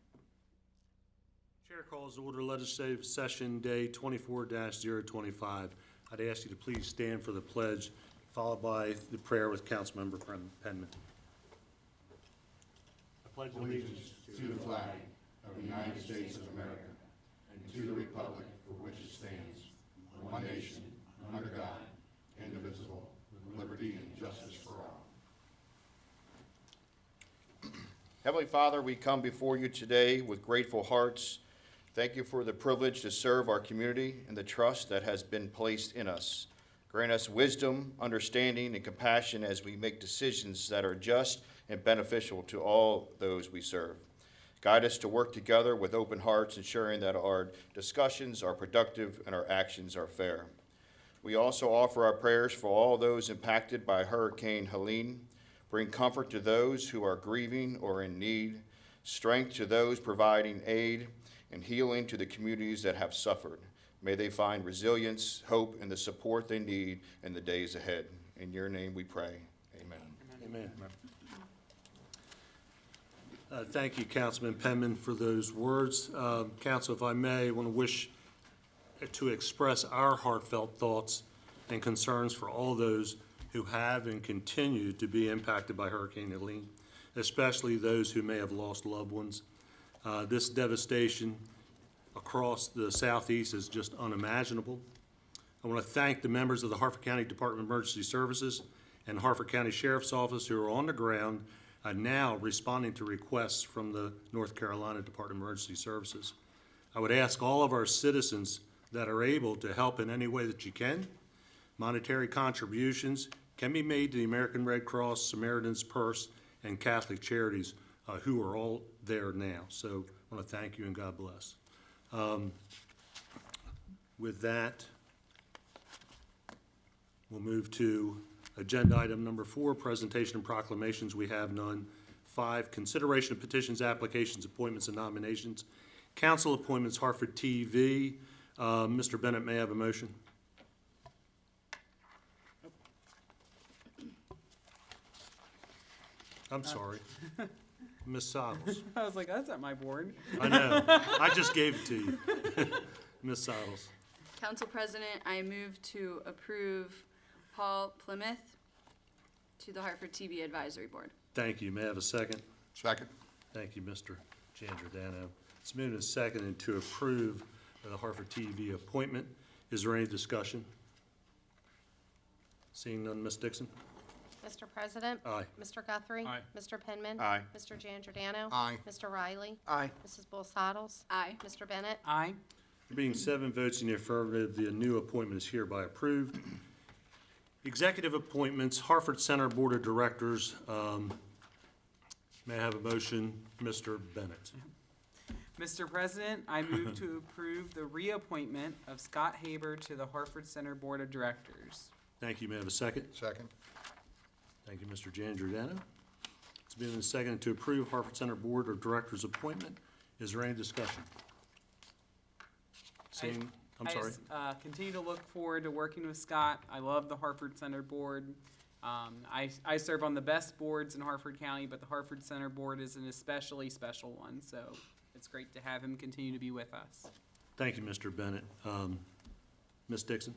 Chair calls to order legislative session day 24-025. I'd ask you to please stand for the pledge, followed by the prayer with Councilmember Penman. I pledge allegiance To the flag of the United States of America and to the republic for which it stands, one nation, under God, indivisible, with liberty and justice for all. Heavenly Father, we come before you today with grateful hearts. Thank you for the privilege to serve our community and the trust that has been placed in us. Grant us wisdom, understanding, and compassion as we make decisions that are just and beneficial to all those we serve. Guide us to work together with open hearts, ensuring that our discussions are productive and our actions are fair. We also offer our prayers for all those impacted by Hurricane Helene. Bring comfort to those who are grieving or in need, strength to those providing aid, and healing to the communities that have suffered. May they find resilience, hope, and the support they need in the days ahead. In your name we pray. Amen. Amen. Thank you, Councilman Penman, for those words. Council, if I may, I want to wish to express our heartfelt thoughts and concerns for all those who have and continue to be impacted by Hurricane Helene, especially those who may have lost loved ones. This devastation across the southeast is just unimaginable. I want to thank the members of the Harford County Department of Emergency Services and Harford County Sheriff's Office who are on the ground now responding to requests from the North Carolina Department of Emergency Services. I would ask all of our citizens that are able to help in any way that you can. Monetary contributions can be made to the American Red Cross, Samaritan's Purse, and Catholic Charities, who are all there now. So I want to thank you and God bless. With that, we'll move to agenda item number 4, presentation and proclamations. We have none. 5, consideration of petitions, applications, appointments, and nominations. Council appointments, Harford TV. Mr. Bennett, may I have a motion? I'm sorry. Ms. Sottles. I was like, that's not my board. I know. I just gave it to you. Ms. Sottles. Council President, I move to approve Paul Plymouth to the Hartford TV Advisory Board. Thank you. May I have a second? Second. Thank you, Mr. Giordano. It's moved and seconded to approve the Hartford TV appointment. Is there any discussion? Seeing none, Ms. Dixon? Mr. President? Aye. Mr. Guthrie? Aye. Mr. Penman? Aye. Mr. Giordano? Aye. Mr. Riley? Aye. Mrs. Bull Sottles? Aye. Mr. Bennett? Aye. There being 7 votes in the affirmative, the new appointment is hereby approved. Executive appointments, Harford Center Board of Directors. May I have a motion, Mr. Bennett? Mr. President, I move to approve the reappointment of Scott Haber to the Harford Center Board of Directors. Thank you. May I have a second? Second. Thank you, Mr. Giordano. It's been a second to approve Harford Center Board of Directors appointment. Is there any discussion? Seeing, I'm sorry. I just, continue to look forward to working with Scott. I love the Harford Center Board. I serve on the best boards in Harford County, but the Harford Center Board is an especially special one, so it's great to have him continue to be with us. Thank you, Mr. Bennett. Ms. Dixon?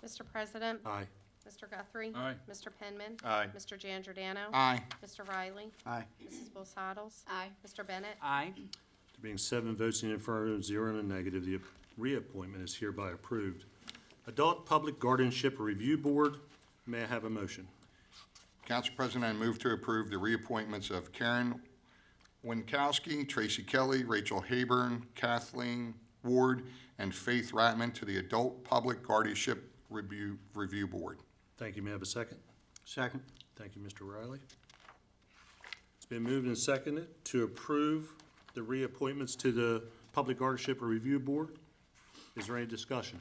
Mr. President? Aye. Mr. Guthrie. Aye. Mr. Penman. Aye. Mr. Giangiordano. Aye. Mr. Riley. Aye. Mrs. Bosados. Aye. Mr. Bennett. Aye. There being 7 votes in the affirmative, 0 in the negative, the reappointment is hereby approved. Adult Public Guardianship Review Board, may I have a motion? Council President, I move to approve the reappointments of Karen Winkowski, Tracy Kelly, Rachel Hayburn, Kathleen Ward, and Faith Ratman to the Adult Public Guardianship Review Board. Thank you. May I have a second? Second. Thank you, Mr. Riley. It's been moved and seconded to approve the reappointments to the Public Guardianship Review Board. Is there any discussion?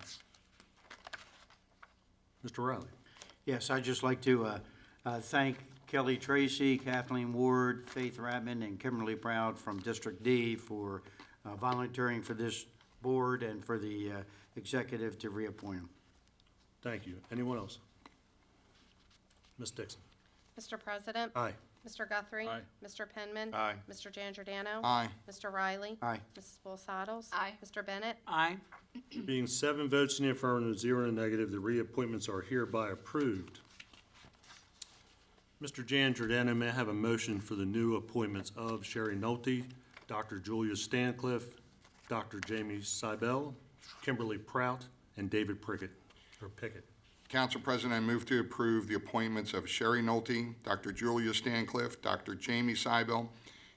Mr. Riley? Yes, I'd just like to thank Kelly Tracy, Kathleen Ward, Faith Ratman, and Kimberly Proud from District D for volunteering for this board and for the executive to reappoint them. Thank you. Anyone else? Ms. Dixon? Mr. President. Aye. Mr. Guthrie. Aye. Mr. Penman. Aye. Mr. Giangiordano. Aye. Mr. Riley. Aye. Mrs. Bosados. Aye. Mr. Bennett. Aye. Being 7 votes in the affirmative, 0 in the negative, the reappointments are hereby approved. Mr. Jan Giordano, may I have a motion for the new appointments of Sherry Nolte, Dr. Julia Stancliffe, Dr. Jamie Seibel, Kimberly Prout, and David Pickett. Council President, I move to approve the appointments of Sherry Nolte, Dr. Julia Stancliffe, Dr. Jamie Seibel,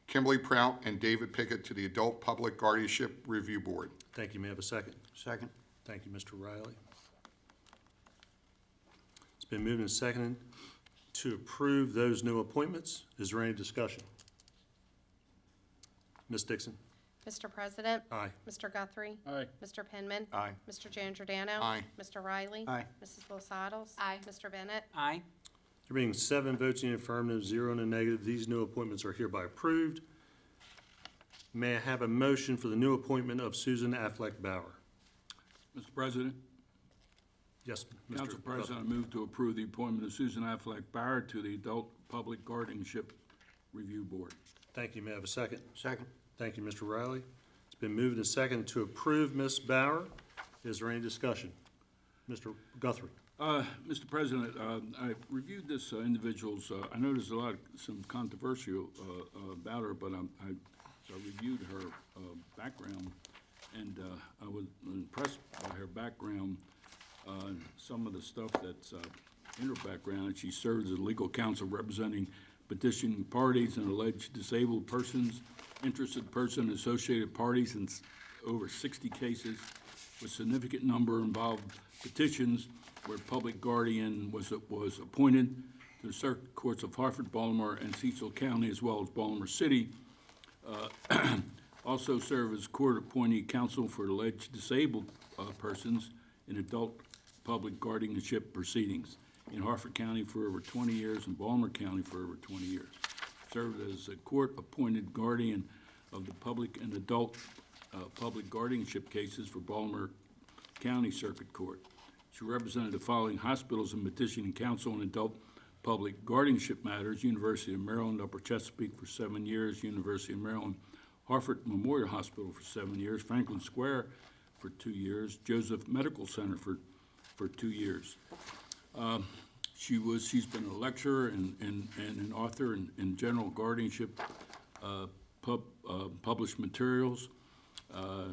Kimberly Prout, and David Pickett to the Adult Public Guardianship Review Board. Thank you. May I have a second? Second. Thank you, Mr. Riley. It's been moved and seconded to approve those new appointments. Is there any discussion? Ms. Dixon? Mr. President. Aye. Mr. Guthrie. Aye. Mr. Penman. Aye. Mr. Giangiordano. Aye. Mr. Riley. Aye. Mrs. Bosados. Aye. Mr. Bennett. Aye. There being 7 votes in the affirmative, 0 in the negative, these new appointments are hereby approved. May I have a motion for the new appointment of Susan Affleck Bauer? Mr. President, Yes, Mr. Council President, I move to approve the appointment of Susan Affleck Bauer to the Adult Public Guardianship Review Board. Thank you. May I have a second? Second. Thank you, Mr. Riley. It's been moved and seconded to approve Ms. Bauer. Is there any discussion? Mr. Guthrie? Mr. President, I reviewed this individual's, I know there's some controversial about her, but so I reviewed her background, and I was impressed by her background, some of the stuff that's in her background. And she served as legal counsel representing petitioning parties and alleged disabled persons, interested person, associated parties in over 60 cases, with significant number involved petitions where public guardian was appointed to the circuit courts of Harford, Baltimore, and Cecil County, as well as Baltimore City. Also served as court appointee counsel for alleged disabled persons in adult public guardianship proceedings in Harford County for over 20 years and Baltimore County for over 20 years. Served as a court-appointed guardian of the public and adult public guardianship cases for Baltimore County Circuit Court. She represented the following hospitals in petitioning counsel in adult public guardianship matters: University of Maryland, Upper Chesapeake for 7 years, University of Maryland, Harford Memorial Hospital for 7 years, Franklin Square for 2 years, Joseph Medical Center for 2 years. She's been a lecturer and an author in general guardianship published materials,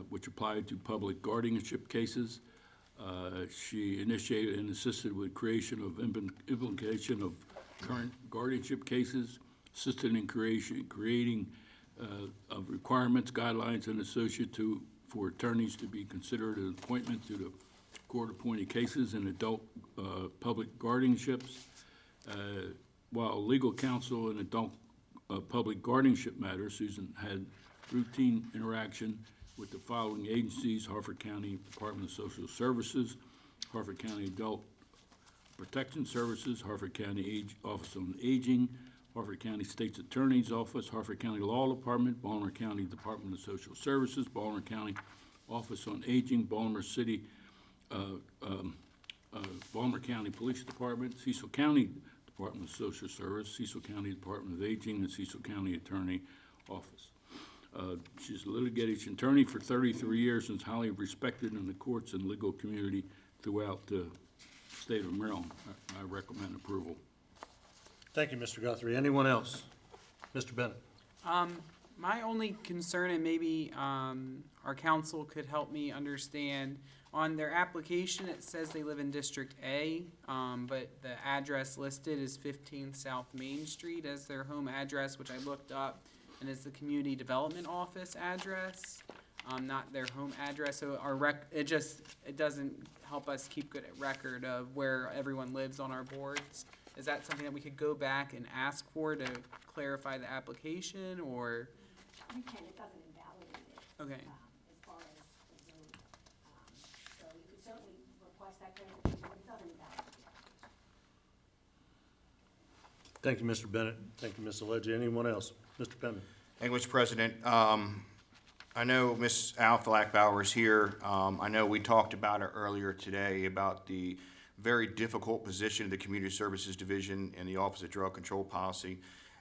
which apply to public guardianship cases. She initiated and assisted with creation of implementation of current guardianship cases, assisted in creating of requirements, guidelines, and associated for attorneys to be considered an appointment to the court-appointed cases in adult public guardianships. While legal counsel in adult public guardianship matters, Susan had routine interaction with the following agencies: Harford County Department of Social Services, Harford County Adult Protection Services, Harford County Office on Aging, Harford County State's Attorney's Office, Harford County Law Department, Baltimore County Department of Social Services, Baltimore County Office on Aging, Baltimore City, Baltimore County Police Department, Cecil County Department of Social Service, Cecil County Department of Aging, and Cecil County Attorney Office. She's a litigation attorney for 33 years and is highly respected in the courts and legal community throughout the State of Maryland. I recommend approval. Thank you, Mr. Guthrie. Anyone else? Mr. Bennett? My only concern, and maybe our council could help me understand, on their application, it says they live in District A, but the address listed is 15 South Main Street as their home address, which I looked up, and is the Community Development Office address, not their home address. So it doesn't help us keep good record of where everyone lives on our boards. Is that something that we could go back and ask for to clarify the application, or? You can, it doesn't invalidate it. Okay. As far as the zone, so you could certainly request that clarification, but it doesn't invalidate the application. Thank you, Mr. Bennett. Thank you, Ms. Aleggi. Anyone else? Mr. Penman? Thank you, Mr. President. I know Ms. Al Flackbauer is here. I know we talked about it earlier today about the very difficult position of the Community Services Division and the Office of Drug Control Policy.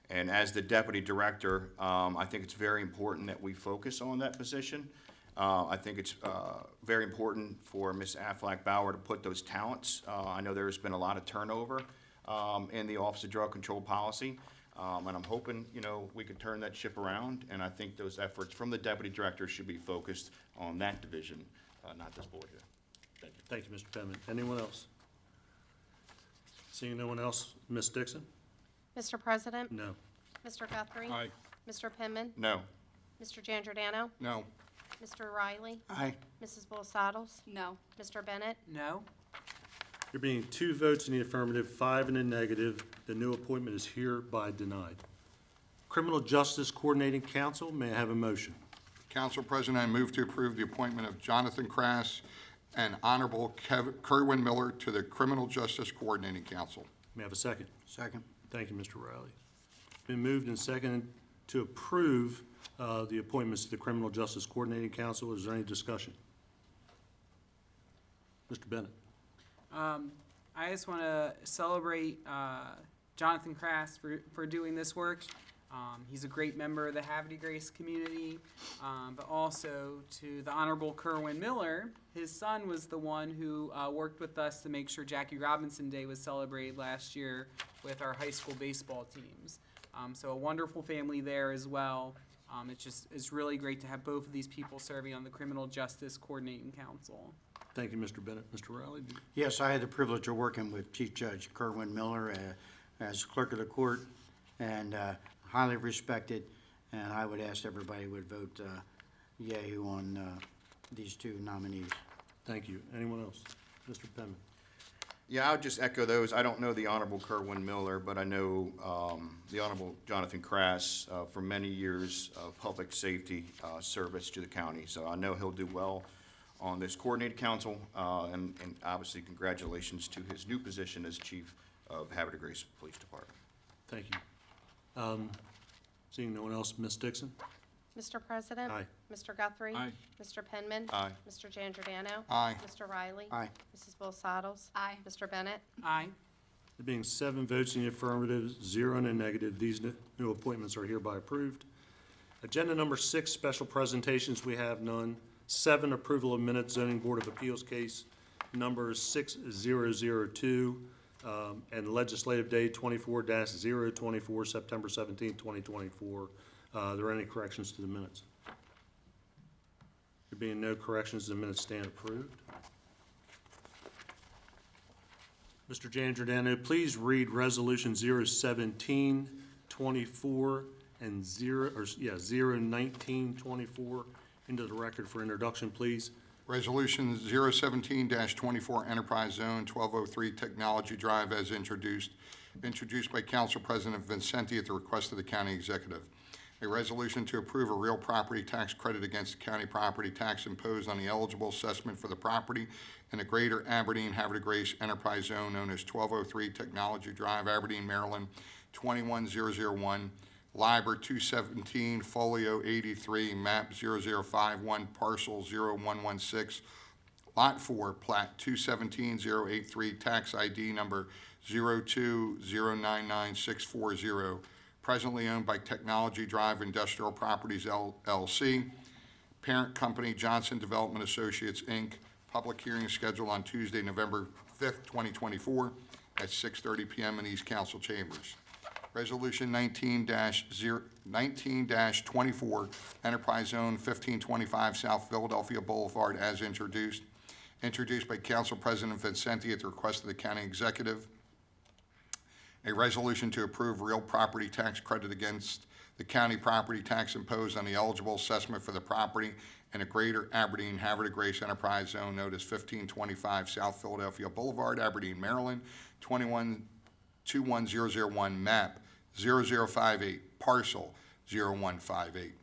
And as the Deputy Director, I think it's very important that we focus on that position. I think it's very important for Ms. Aflac Bauer to put those talents. I know there's been a lot of turnover in the Office of Drug Control Policy, and I'm hoping, we could turn that ship around, and I think those efforts from the Deputy Director should be focused on that division, not this board here. Thank you. Thank you, Mr. Penman. Anyone else? Seeing no one else, Ms. Dixon? Mr. President? No. Mr. Guthrie? Aye. Mr. Penman? No. Mr. Giangiordano? No. Mr. Riley? Aye. Mrs. Bolsados? No. Mr. Bennett? No? There being 2 votes in the affirmative, 5 in the negative, the new appointment is hereby denied. Criminal Justice Coordinating Council, may I have a motion? Council President, I move to approve the appointment of Jonathan Crass and Honorable Kerwin Miller to the Criminal Justice Coordinating Council. May I have a second? Second. Thank you, Mr. Riley. Been moved and seconded to approve the appointments to the Criminal Justice Coordinating Council. Is there any discussion? Mr. Bennett? I just want to celebrate Jonathan Crass for doing this work. He's a great member of the Havre Grace community, but also to the Honorable Kerwin Miller. His son was the one who worked with us to make sure Jackie Robinson Day was celebrated last year with our high school baseball teams. So a wonderful family there as well. It's really great to have both of these people serving on the Criminal Justice Coordinating Council. Thank you, Mr. Bennett. Mr. Riley? Yes, I had the privilege of working with Chief Judge Kerwin Miller as clerk of the court, and highly respected, and I would ask everybody would vote yea on these 2 nominees. Thank you. Anyone else? Mr. Penman? Yeah, I'll just echo those. I don't know the Honorable Kerwin Miller, but I know the Honorable Jonathan Crass for many years of public safety service to the county. So I know he'll do well on this coordinated council, and obviously congratulations to his new position as Chief of Havre Grace Police Department. Thank you. Seeing no one else, Ms. Dixon? Mr. President? Aye. Mr. Guthrie? Aye. Mr. Penman? Aye. Mr. Giangiordano? Aye. Mr. Riley? Aye. Mrs. Bolsados? Aye. Mr. Bennett? Aye. There being 7 votes in the affirmative, 0 in the negative, these new appointments are hereby approved. Agenda number 6, special presentations, we have none. 7, approval of minutes, zoning board of appeals case number 6002, and legislative day 24-024, September 17, 2024. Are there any corrections to the minutes? There being no corrections, the minutes stand approved. Mr. Giangiordano, please read Resolution 017-24 and 019-24 into the record for introduction, please. Resolution 017-24 Enterprise Zone, 1203 Technology Drive as introduced by Council President Vincenti at the request of the County Executive. A resolution to approve a real property tax credit against the county property tax imposed on the eligible assessment for the property in the greater Aberdeen Havre Grace Enterprise Zone known as 1203 Technology Drive, Aberdeen, Maryland, 21001, LIBOR 217, Folio 83, map 0051, parcel 0116, lot 4, plat 217083, tax ID number 020999640, presently owned by Technology Drive Industrial Properties LLC, parent company Johnson Development Associates, Inc., public hearing scheduled on Tuesday, November 5th, 2024, at 6:30 PM in these council chambers. Resolution 19-24, Enterprise Zone 1525 South Philadelphia Boulevard, as introduced by Council President Vincenti at the request of the County Executive. A resolution to approve real property tax credit against the county property tax imposed on the eligible assessment for the property in a Greater Aberdeen Havre de Grace Enterprise Zone known as 1525 South Philadelphia Boulevard, Aberdeen, Maryland, 21001, map 0058, parcel 0158.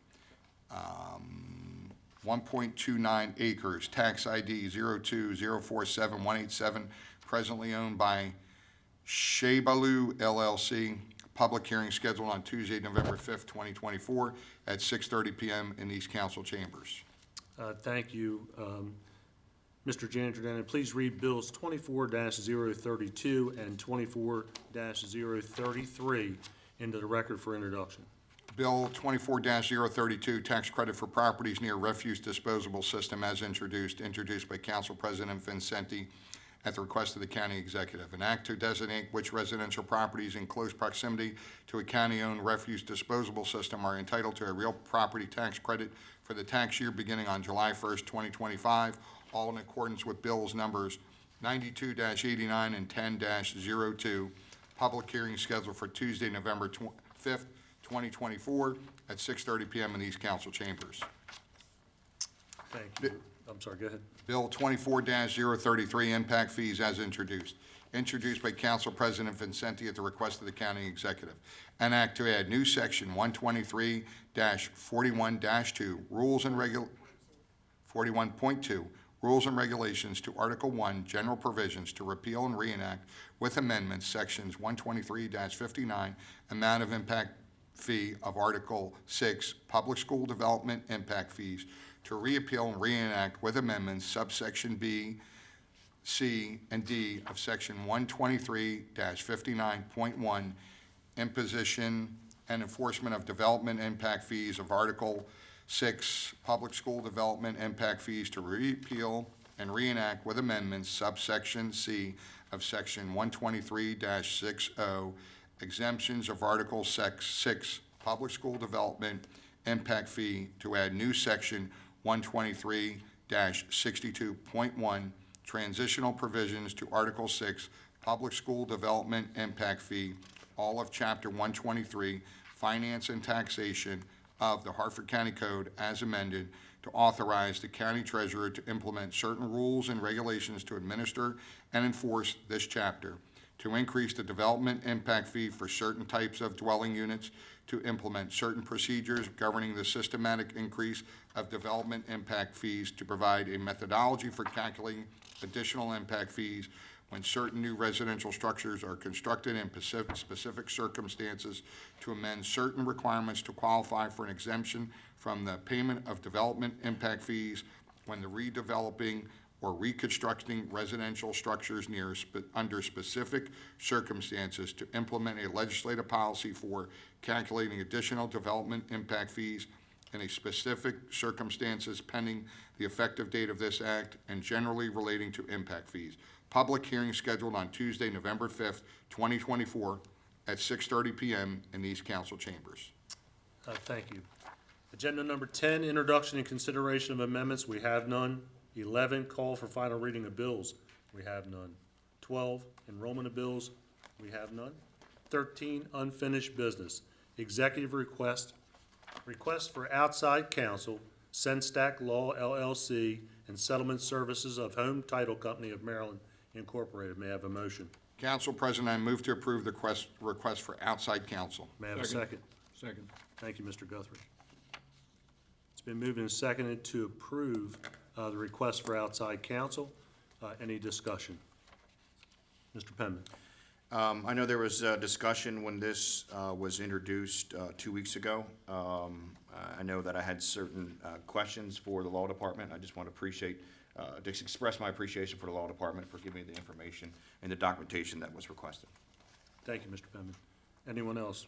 1.29 acres, tax ID 02047-187, presently owned by Shebalu LLC. Public hearing scheduled on Tuesday, November 5th, 2024, at 6:30 PM in these council chambers. Thank you. Mr. Giangiordano, please read bills 24-032 and 24-033 into the record for introduction. Bill 24-032, tax credit for properties near refuse disposable system, as introduced by Council President Vincenti at the request of the County Executive. An act to designate which residential properties in close proximity to a county-owned refuse disposable system are entitled to a real property tax credit for the tax year beginning on July 1st, 2025, all in accordance with bills numbers 92-89 and 10-02. Public hearing scheduled for Tuesday, November 5th, 2024, at 6:30 PM in these council chambers. Thank you. I'm sorry, go ahead. Bill 24-033, impact fees, as introduced by Council President Vincenti at the request of the County Executive. An act to add new section 123-41-2, 41.2, Rules and Regulations to Article 1, General Provisions to repeal and reenact with amendments sections 123-59, amount of impact fee of Article 6, Public School Development Impact Fees, to repeal and reenact with amendments subsection B, C, and D of section 123-59.1, imposition and enforcement of development impact fees of Article 6, Public School Development Impact Fees, to repeal and reenact with amendments subsection C of section 123-60, exemptions of Article 6, Public School Development Impact Fee, to add new section 123-62.1, transitional provisions to Article 6, Public School Development Impact Fee, all of Chapter 123, Finance and Taxation of the Harford County Code as amended, to authorize the county treasurer to implement certain rules and regulations to administer and enforce this chapter, to increase the development impact fee for certain types of dwelling units, to implement certain procedures governing the systematic increase of development impact fees, to provide a methodology for calculating additional impact fees when certain new residential structures are constructed in specific circumstances, to amend certain requirements to qualify for an exemption from the payment of development impact fees when the redeveloping or reconstructing residential structures under specific circumstances, to implement a legislative policy for calculating additional development impact fees in a specific circumstances pending the effective date of this act, and generally relating to impact fees. Public hearing scheduled on Tuesday, November 5th, 2024, at 6:30 PM in these council chambers. Thank you. Agenda number 10, introduction and consideration of amendments. We have none. 11, call for final reading of bills. We have none. 12, enrollment of bills. We have none. 13, unfinished business. Executive request for outside counsel, Senstack Law LLC, and Settlement Services of Home Title Company of Maryland Incorporated. May I have a motion? Council President, I move to approve the request for outside counsel. May I have a second? Second. Thank you, Mr. Guthrie. It's been moved and seconded to approve the request for outside counsel. Any discussion? Mr. Penman. I know there was discussion when this was introduced 2 weeks ago. I know that I had certain questions for the law department. I just want to just express my appreciation for the law department for giving me the information and the documentation that was requested. Thank you, Mr. Penman. Anyone else?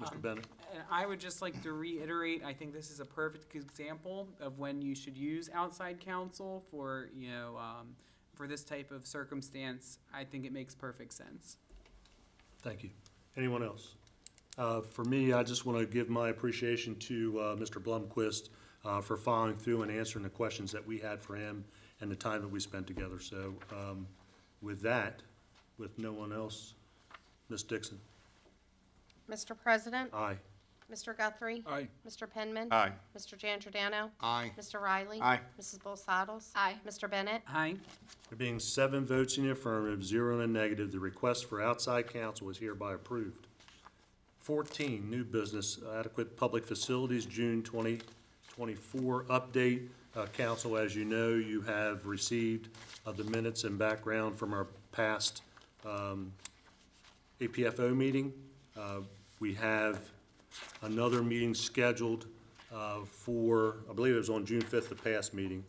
Mr. Bennett? And I would just like to reiterate, I think this is a perfect example of when you should use outside counsel for, for this type of circumstance. I think it makes perfect sense. Thank you. Anyone else? For me, I just want to give my appreciation to Mr. Blumquist for following through and answering the questions that we had for him and the time that we spent together. So with that, with no one else, Ms. Dixon? Mr. President? Aye. Mr. Guthrie? Aye. Mr. Penman? Aye. Mr. Giangiordano? Aye. Mr. Riley? Aye. Mrs. Bolsados? Aye. Mr. Bennett? Aye. There being 7 votes in the affirmative, 0 in the negative, the request for outside counsel is hereby approved. 14, new business, adequate public facilities, June 2024 update. Council, as you know, you have received the minutes and background from our past APFO meeting. We have another meeting scheduled for, I believe it was on June 5th, the past meeting.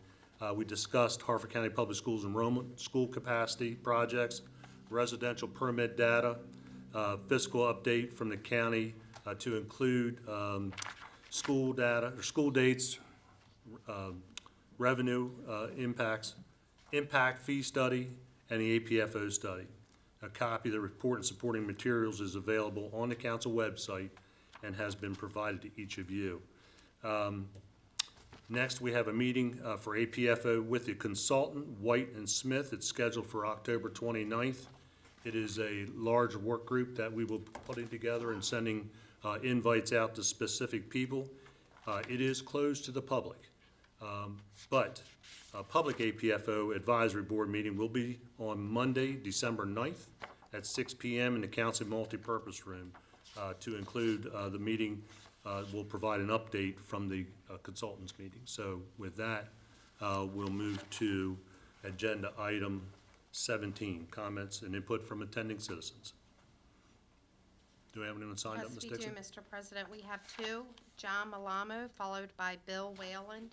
We discussed Harford County Public Schools enrollment, school capacity projects, residential permit data, fiscal update from the county to include school data, or school dates, revenue impacts, impact fee study, and the APFO study. A copy of the report and supporting materials is available on the council website and has been provided to each of you. Next, we have a meeting for APFO with the consultant, White and Smith. It's scheduled for October 29th. It is a large work group that we will be putting together and sending invites out to specific people. It is closed to the public, but a public APFO advisory board meeting will be on Monday, December 9th at 6 p.m. in the council multipurpose room. To include the meeting, we'll provide an update from the consultants meeting. So with that, we'll move to agenda item 17, comments and input from attending citizens. Do we have anyone signed up, Yes, Ms. we do, Dixon? Mr. President. We have 2, John Malamo, followed by Bill Wayland.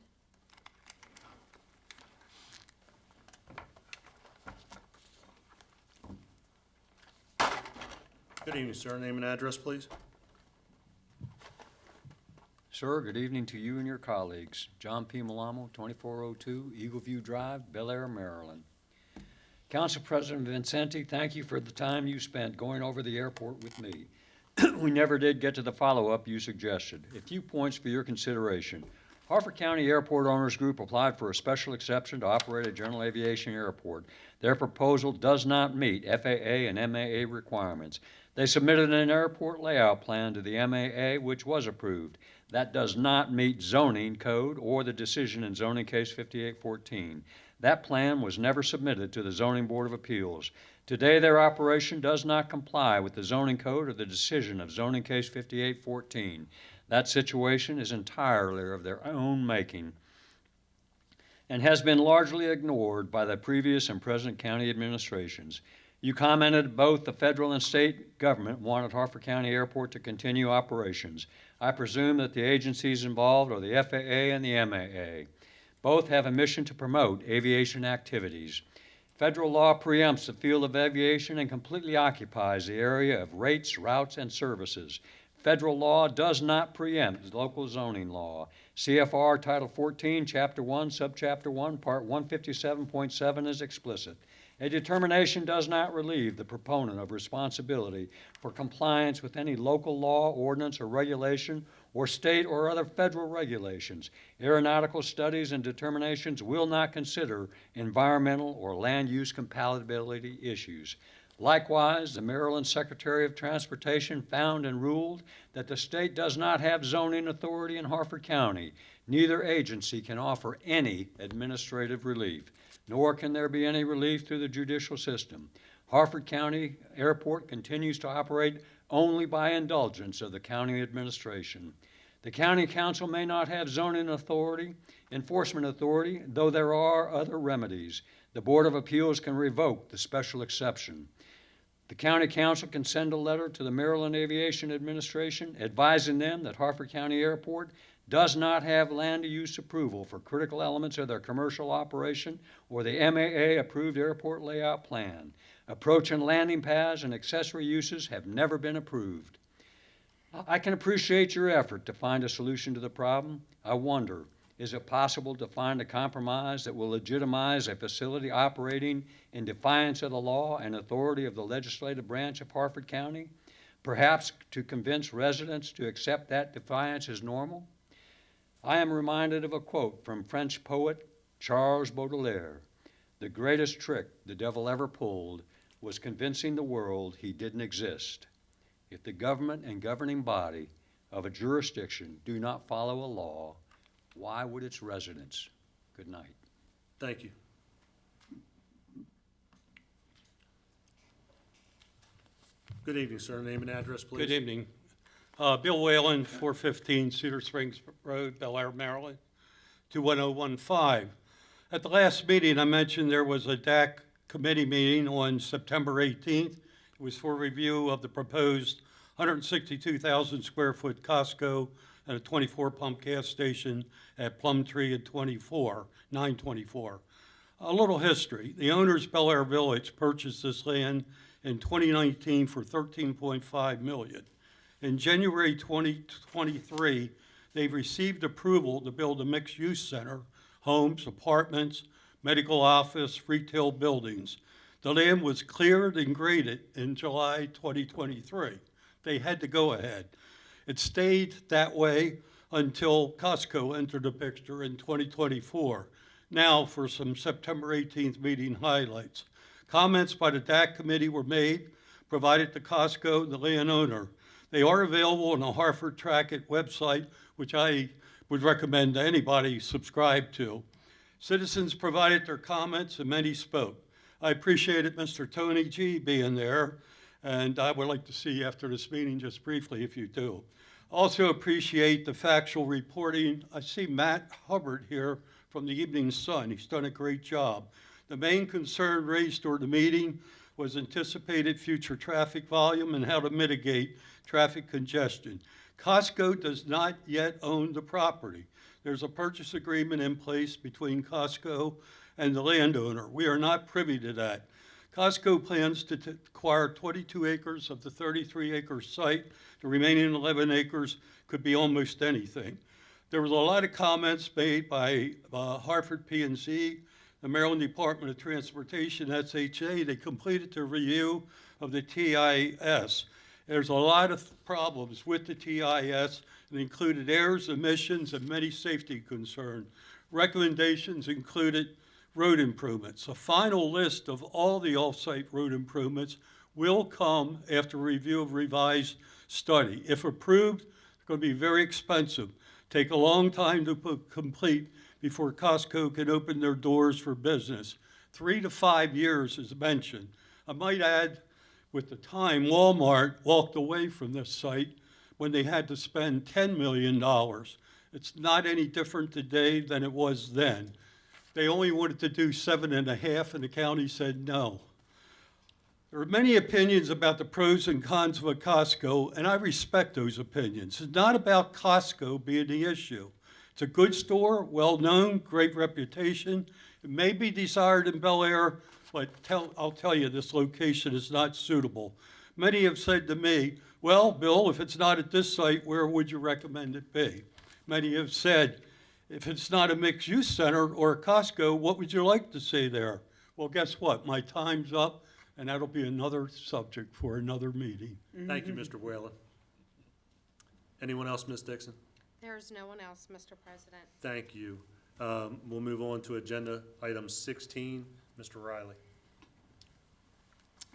Good evening, sir. Name and address, please. Sir, good evening to you and your colleagues. John P. Malamo, 2402 Eagle View Drive, Bel Air, Maryland. Council President Vincenti, thank you for the time you spent going over the airport with me. We never did get to the follow-up you suggested. A few points for your consideration. Harford County Airport Owners Group applied for a special exception to operate a general aviation airport. Their proposal does not meet FAA and MAA requirements. They submitted an airport layout plan to the MAA, which was approved. That does not meet zoning code or the decision in zoning case 5814. That plan was never submitted to the Zoning Board of Appeals. Today, their operation does not comply with the zoning code or the decision of zoning case 5814. That situation is entirely of their own making and has been largely ignored by the previous and present county administrations. You commented both the federal and state government wanted Harford County Airport to continue operations. I presume that the agencies involved are the FAA and the MAA. Both have a mission to promote aviation activities. Federal law preempts the field of aviation and completely occupies the area of rates, routes, and services. Federal law does not preempt local zoning law. CFR Title 14, Chapter 1, Subchapter 1, Part 157.7 is explicit. A determination does not relieve the proponent of responsibility for compliance with any local law, ordinance, or regulation, or state or other federal regulations. Aeronautical studies and determinations will not consider environmental or land use compatibility issues. Likewise, the Maryland Secretary of Transportation found and ruled that the state does not have zoning authority in Harford County. Neither agency can offer any administrative relief, nor can there be any relief through the judicial system. Harford County Airport continues to operate only by indulgence of the county administration. The county council may not have zoning authority, enforcement authority, though there are other remedies. The Board of Appeals can revoke the special exception. The county council can send a letter to the Maryland Aviation Administration advising them that Harford County Airport does not have land use approval for critical elements of their commercial operation or the MAA-approved airport layout plan. Approach and landing pads and accessory uses have never been approved. I can appreciate your effort to find a solution to the problem. I wonder, is it possible to find a compromise that will legitimize a facility operating in defiance of the law and authority of the legislative branch of Harford County? Perhaps to convince residents to accept that defiance as normal? I am reminded of a quote from French poet Charles Baudelaire. The greatest trick the devil ever pulled was convincing the world he didn't exist. If the government and governing body of a jurisdiction do not follow a law, why would its residents? Good night. Thank you. Good evening, sir. Name and address, please. Good evening. Bill Whalen, 415 Cedar Springs Road, Bel Air, Maryland, 21015. At the last meeting, I mentioned there was a DAC committee meeting on September 18th. It was for review of the proposed 162,000 square foot Costco and a 24 pump gas station at Plumtree and 924. A little history. The owners, Bel Air Village, purchased this land in 2019 for $13.5 million. In January 2023, they've received approval to build a mixed-use center, homes, apartments, medical office, retail buildings. The land was cleared and graded in July 2023. They had to go ahead. It stayed that way until Costco entered the picture in 2024. Now for some September 18th meeting highlights. Comments by the DAC committee were made, provided to Costco and the landowner. They are available on the Harford Trackit website, which I would recommend anybody subscribe to. Citizens provided their comments and many spoke. I appreciated Mr. Tony G. being there, and I would like to see you after this meeting just briefly if you do. Also appreciate the factual reporting. I see Matt Hubbard here from the Evening Sun. He's done a great job. The main concern raised during the meeting was anticipated future traffic volume and how to mitigate traffic congestion. Costco does not yet own the property. There's a purchase agreement in place between Costco and the landowner. We are not privy to that. Costco plans to acquire 22 acres of the 33-acre site. The remaining 11 acres could be almost anything. There was a lot of comments made by Harford P&Z, the Maryland Department of Transportation, SHA. They completed their review of the TIS. There's a lot of problems with the TIS. It included errors, emissions, and many safety concerns. Recommendations included road improvements. A final list of all the off-site road improvements will come after review of revised study. If approved, it's going to be very expensive. Take a long time to complete before Costco can open their doors for business. 3 to 5 years is mentioned. I might add, with the time, Walmart walked away from this site when they had to spend $10 million. It's not any different today than it was then. They only wanted to do 7.5, and the county said no. There are many opinions about the pros and cons of a Costco, and I respect those opinions. It's not about Costco being the issue. It's a good store, well-known, great reputation. It may be desired in Bel Air, but I'll tell you, this location is not suitable. Many have said to me, well, Bill, if it's not at this site, where would you recommend it be? Many have said, if it's not a mixed-use center or a Costco, what would you like to see there? Well, guess what? My time's up, and that'll be another subject for another meeting. Thank you, Mr. Whalen. Anyone else, Ms. Dixon? There's no one else, Mr. President. Thank you. We'll move on to agenda item 16. Mr. Riley.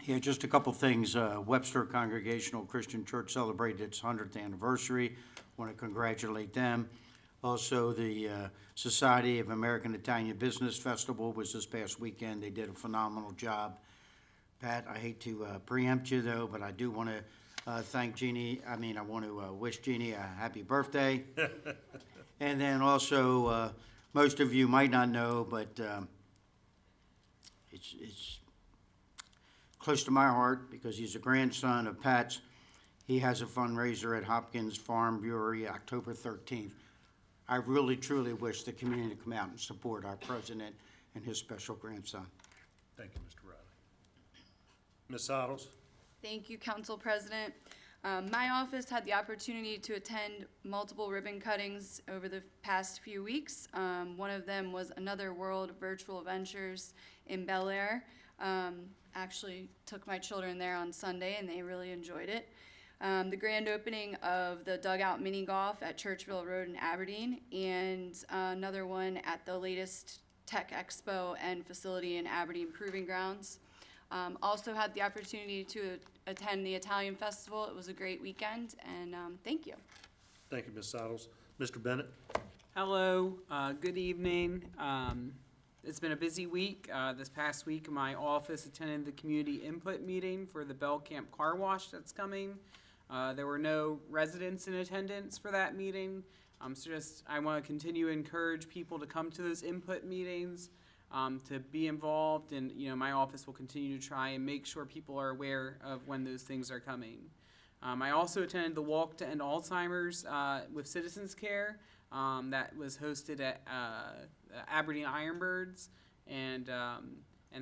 Yeah, just a couple things. Webster Congregational Christian Church celebrated its 100th anniversary. Want to congratulate them. Also, the Society of American Italian Business Festival was this past weekend. They did a phenomenal job. Pat, I hate to preempt you, though, but I do want to thank Jeannie. I want to wish Jeannie a happy birthday. And then also, most of you might not know, but it's close to my heart because he's a grandson of Pat's. He has a fundraiser at Hopkins Farm Brewery October 13th. I really, truly wish the community to come out and support our president and his special grandson. Thank you, Mr. Riley. Ms. Sottles? Thank you, Council President. My office had the opportunity to attend multiple ribbon cuttings over the past few weeks. One of them was Another World Virtual Ventures in Bel Air. Actually took my children there on Sunday and they really enjoyed it. The grand opening of the Dugout Mini Golf at Churchville Road in Aberdeen, and another one at the latest Tech Expo and facility in Aberdeen Proving Grounds. Also had the opportunity to attend the Italian Festival. It was a great weekend, and thank you. Thank you, Ms. Saddles. Mr. Bennett? Hello, good evening. It's been a busy week. This past week, my office attended the community input meeting for the Bell Camp Car Wash that's coming. There were no residents in attendance for that meeting. I want to continue to encourage people to come to those input meetings, to be involved, and my office will continue to try and make sure people are aware of when those things are coming. I also attended the Walk to End Alzheimer's with Citizens Care that was hosted at Aberdeen Ironbirds, and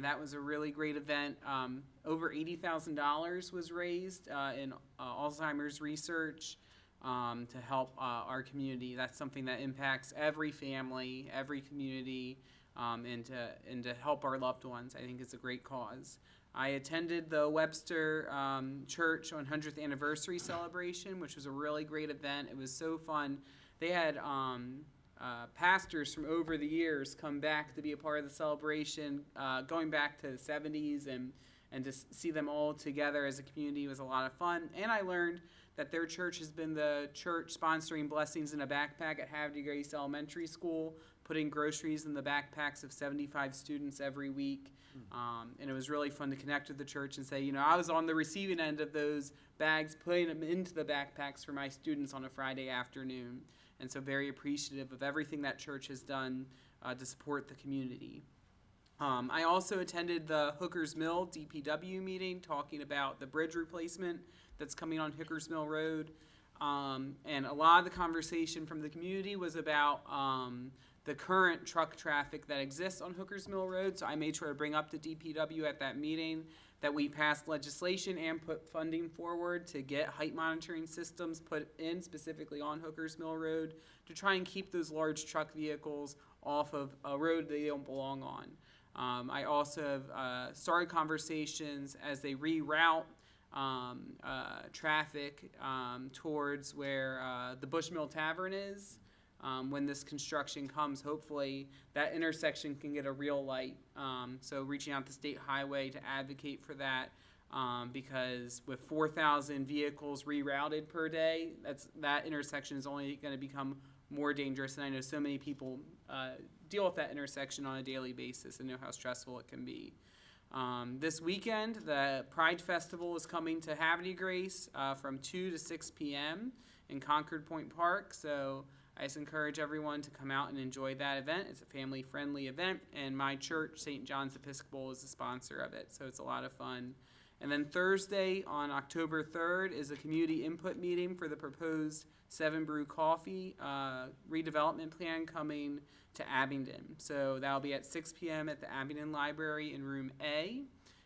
that was a really great event. Over $80,000 was raised in Alzheimer's research to help our community. That's something that impacts every family, every community, and to help our loved ones. I think it's a great cause. I attended the Webster Church 100th anniversary celebration, which was a really great event. It was so fun. They had pastors from over the years come back to be a part of the celebration, going back to the 70s, and to see them all together as a community was a lot of fun. And I learned that their church has been the church sponsoring Blessings in a Backpack at Havre Grace Elementary School, putting groceries in the backpacks of 75 students every week. And it was really fun to connect with the church and say, I was on the receiving end of those bags, putting them into the backpacks for my students on a Friday afternoon. And so very appreciative of everything that church has done to support the community. I also attended the Hooker's Mill DPW meeting talking about the bridge replacement that's coming on Hooker's Mill Road. And a lot of the conversation from the community was about the current truck traffic that exists on Hooker's Mill Road. So I made sure to bring up to DPW at that meeting that we passed legislation and put funding forward to get height monitoring systems put in specifically on Hooker's Mill Road to try and keep those large truck vehicles off of a road they don't belong on. I also have started conversations as they reroute traffic towards where the Bushmill Tavern is. When this construction comes, hopefully that intersection can get a real light. So reaching out to State Highway to advocate for that, because with 4,000 vehicles rerouted per day, that intersection is only going to become more dangerous. And I know so many people deal with that intersection on a daily basis and know how stressful it can be. This weekend, the Pride Festival is coming to Havre Grace from 2 to 6 p.m. in Concord Point Park. So I just encourage everyone to come out and enjoy that event. It's a family-friendly event, and my church, St. John's Episcopal, is the sponsor of it, so it's a lot of fun. And then Thursday, on October 3rd, is a community input meeting for the proposed 7 Brew Coffee redevelopment plan coming to Abingdon. So that'll be at 6 p.m. at the Abingdon Library in Room A.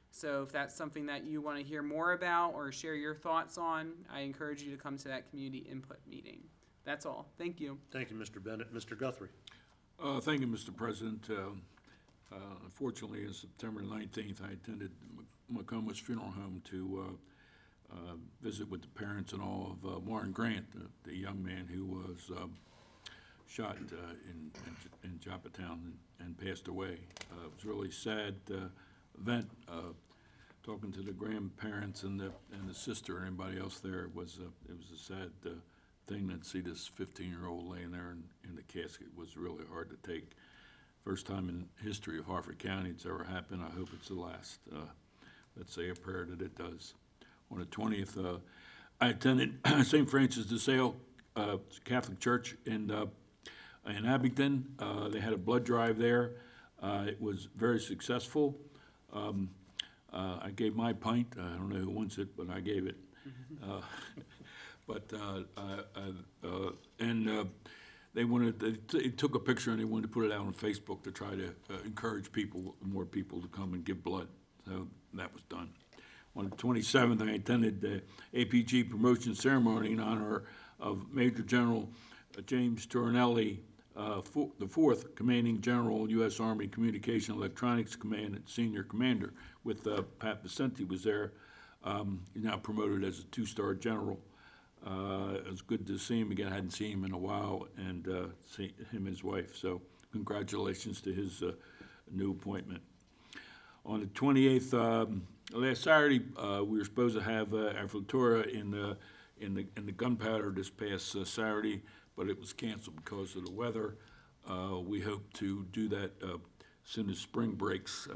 So if that's something that you want to hear more about or share your thoughts on, I encourage you to come to that community input meeting. That's all. Thank you. Thank you, Mr. Bennett. Mr. Guthrie? Thank you, Mr. President. Unfortunately, on September 19th, I attended Macoma's funeral home to visit with the parents and all of Warren Grant, the young man who was shot in Joppatown and passed away. It was a really sad event. Talking to the grandparents and the sister and everybody else there, it was a sad thing to see this 15-year-old laying there in the casket. Was really hard to take. First time in history of Harford County it's ever happened. I hope it's the last. Let's say a prayer that it does. On the 20th, I attended St. Francis de Sales Catholic Church in Abingdon. They had a blood drive there. It was very successful. I gave my pint. I don't know who wants it, but I gave it. They took a picture and they wanted to put it out on Facebook to try to encourage more people to come and give blood. So that was done. On the 27th, I attended the APG promotion ceremony in honor of Major General James Tornelli, the fourth commanding general, U.S. Army Communication Electronics Command and senior commander, with Pat Vicente was there. He's now promoted as a two-star general. It was good to see him again. I hadn't seen him in a while, and see him and his wife. So congratulations to his new appointment. On the 28th, last Saturday, we were supposed to have our flotilla in the gunpowder this past Saturday, but it was canceled because of the weather. We hope to do that as soon as spring breaks.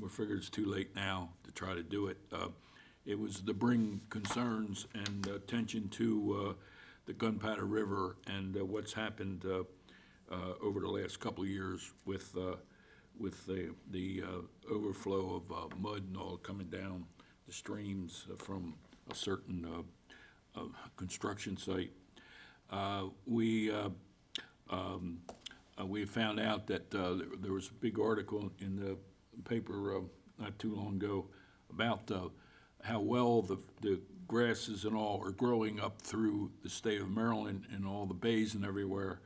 We figured it's too late now to try to do it. It was to bring concerns and attention to the Gunpowder River and what's happened over the last couple of years with the overflow of mud and all coming down the streams from a certain construction site. We found out that there was a big article in the paper not too long ago about how well the grasses and all are growing up through the state of Maryland and all the bays and everywhere,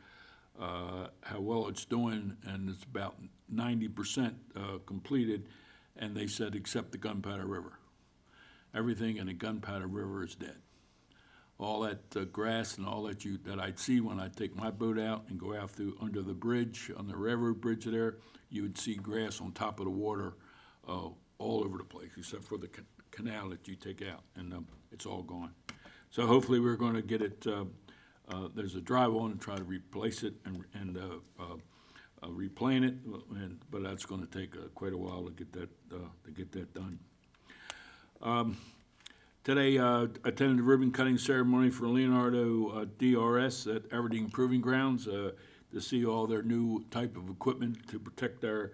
how well it's doing, and it's about 90% completed, and they said except the Gunpowder River. Everything in the Gunpowder River is dead. All that grass and all that I'd see when I take my boat out and go out through under the bridge, on the railroad bridge there, you would see grass on top of the water all over the place, except for the canal that you take out, and it's all gone. So hopefully we're going to get it, there's a drive on and try to replace it and replant it, but that's going to take quite a while to get that done. Today, attended the ribbon cutting ceremony for Leonardo DRS at Aberdeen Proving Grounds to see all their new type of equipment to protect our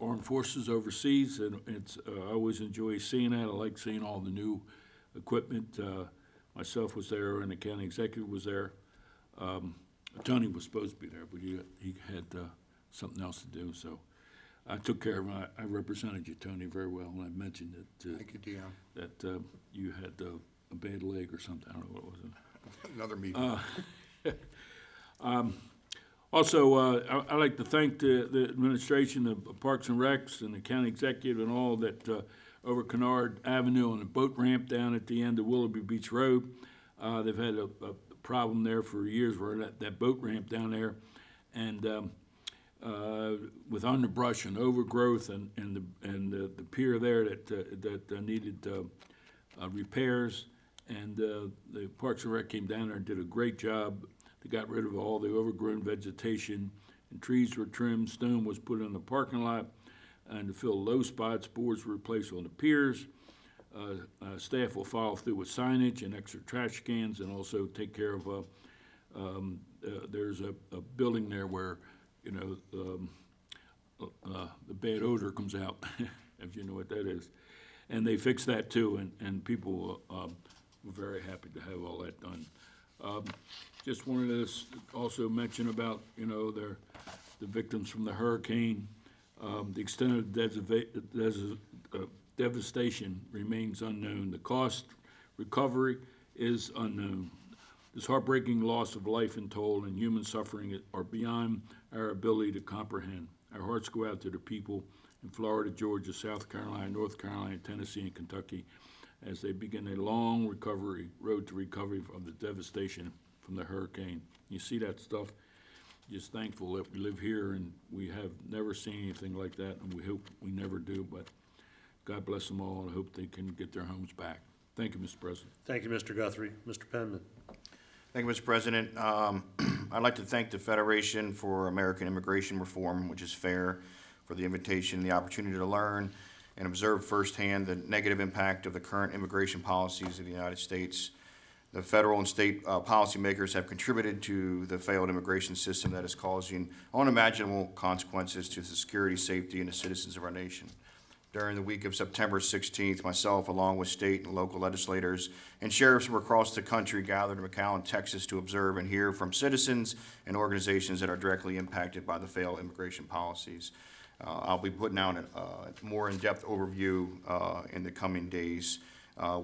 armed forces overseas, and I always enjoy seeing that. I like seeing all the new equipment. Myself was there, and the county executive was there. Tony was supposed to be there, but he had something else to do, so I took care of him. I represented you, Tony, very well, and I mentioned that Thank you, Dion. that you had a bad leg or something. I don't know what it was. Another meeting. Also, I'd like to thank the administration, the Parks and Recs, and the county executive and all that over Kennard Avenue and the boat ramp down at the end of Willoughby Beach Road. They've had a problem there for years where that boat ramp down there, and with underbrush and overgrowth and the pier there that needed repairs, and the Parks and Rec came down there and did a great job. They got rid of all the overgrown vegetation, and trees were trimmed, stone was put in the parking lot, and to fill low spots, boards were replaced on the piers. Staff will follow through with signage and extra trash cans, and also take care of, there's a building there where, you know, the bad odor comes out, if you know what that is. And they fixed that too, and people were very happy to have all that done. Just wanted to also mention about, you know, the victims from the hurricane. The extent of the devastation remains unknown. The cost recovery is unknown. This heartbreaking loss of life and toll and human suffering are beyond our ability to comprehend. Our hearts go out to the people in Florida, Georgia, South Carolina, North Carolina, Tennessee, and Kentucky as they begin a long road to recovery from the devastation from the hurricane. You see that stuff, just thankful that we live here and we have never seen anything like that, and we hope we never do, but God bless them all, and I hope they can get their homes back. Thank you, Mr. President. Thank you, Mr. Guthrie. Mr. Penman. Thank you, Mr. President. I'd like to thank the Federation for American Immigration Reform, which is fair, for the invitation and the opportunity to learn and observe firsthand the negative impact of the current immigration policies of the United States. The federal and state policymakers have contributed to the failed immigration system that is causing unimaginable consequences to the security, safety, and the citizens of our nation. During the week of September 16th, myself, along with state and local legislators and sheriffs from across the country, gathered in McAllen, Texas, to observe and hear from citizens and organizations that are directly impacted by the failed immigration policies. I'll be putting out a more in-depth overview in the coming days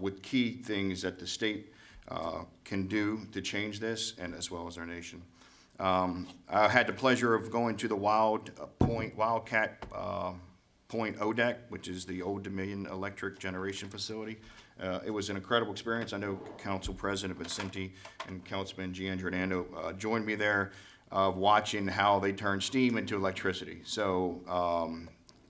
with key things that the state can do to change this, and as well as our nation. I had the pleasure of going to the Wildcat Point ODEC, which is the Old Dominion Electric Generation Facility. It was an incredible experience. I know Council President Vincenti and Councilman Giangiordano joined me there, watching how they turn steam into electricity. So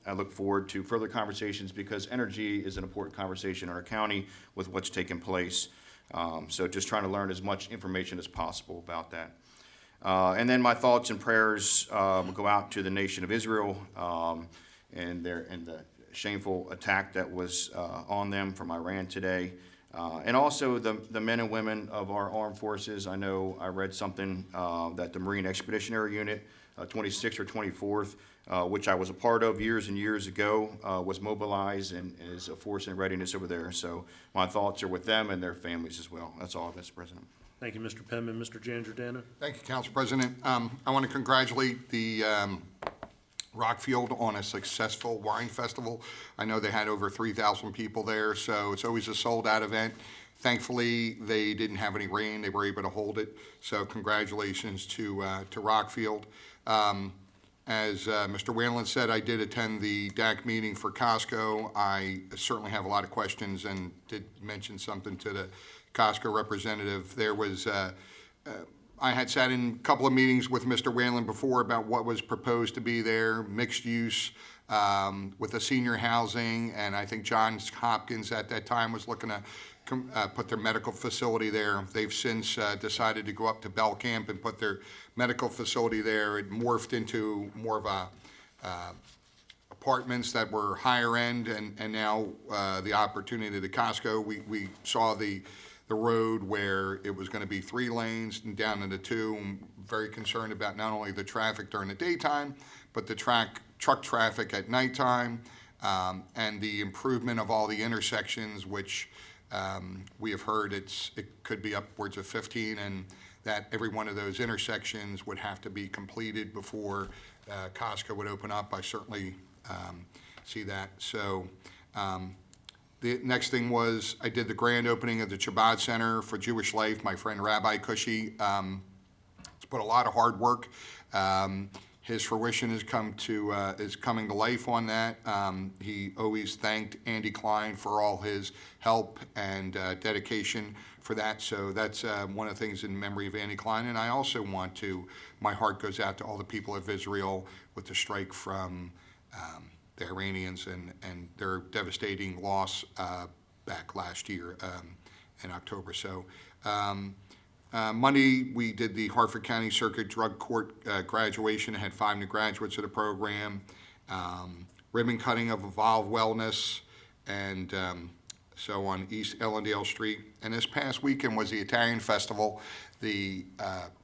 I look forward to further conversations, because energy is an important conversation in our county with what's taking place. So just trying to learn as much information as possible about that. And then my thoughts and prayers will go out to the nation of Israel and the shameful attack that was on them from Iran today. And also the men and women of our armed forces. I know I read something that the Marine Expeditionary Unit, 26th or 24th, which I was a part of years and years ago, was mobilized and is a force in readiness over there. So my thoughts are with them and their families as well. That's all, Mr. President. Thank you, Mr. Penman. Mr. Giangiordano? Thank you, Council President. I want to congratulate the Rockfield on a successful wine festival. I know they had over 3,000 people there, so it's always a sold-out event. Thankfully, they didn't have any rain. They were able to hold it, so congratulations to Rockfield. As Mr. Whalen said, I did attend the DAC meeting for Costco. I certainly have a lot of questions and did mention something to the Costco representative. There was I had sat in a couple of meetings with Mr. Whalen before about what was proposed to be there, mixed use with the senior housing, and I think Johns Hopkins at that time was looking to put their medical facility there. They've since decided to go up to Bell Camp and put their medical facility there. It morphed into more of a apartments that were higher end, and now the opportunity to Costco, we saw the road where it was going to be 3 lanes and down into 2. I'm very concerned about not only the traffic during the daytime, but the truck traffic at nighttime, and the improvement of all the intersections, which we have heard it could be upwards of 15, and that every one of those intersections would have to be completed before Costco would open up. I certainly see that. So the next thing was I did the grand opening of the Chabad Center for Jewish Life. My friend Rabbi Cushy has put a lot of hard work. His fruition is coming to life on that. He always thanked Andy Klein for all his help and dedication for that. So that's one of the things in memory of Andy Klein. And I also want to, my heart goes out to all the people of Israel with the strike from the Iranians and their devastating loss back last year in October. So Monday, we did the Harford County Circuit Drug Court graduation. It had 5 new graduates of the program. Ribbon cutting of Evolve Wellness, and so on East Ellendale Street. And this past weekend was the Italian Festival. The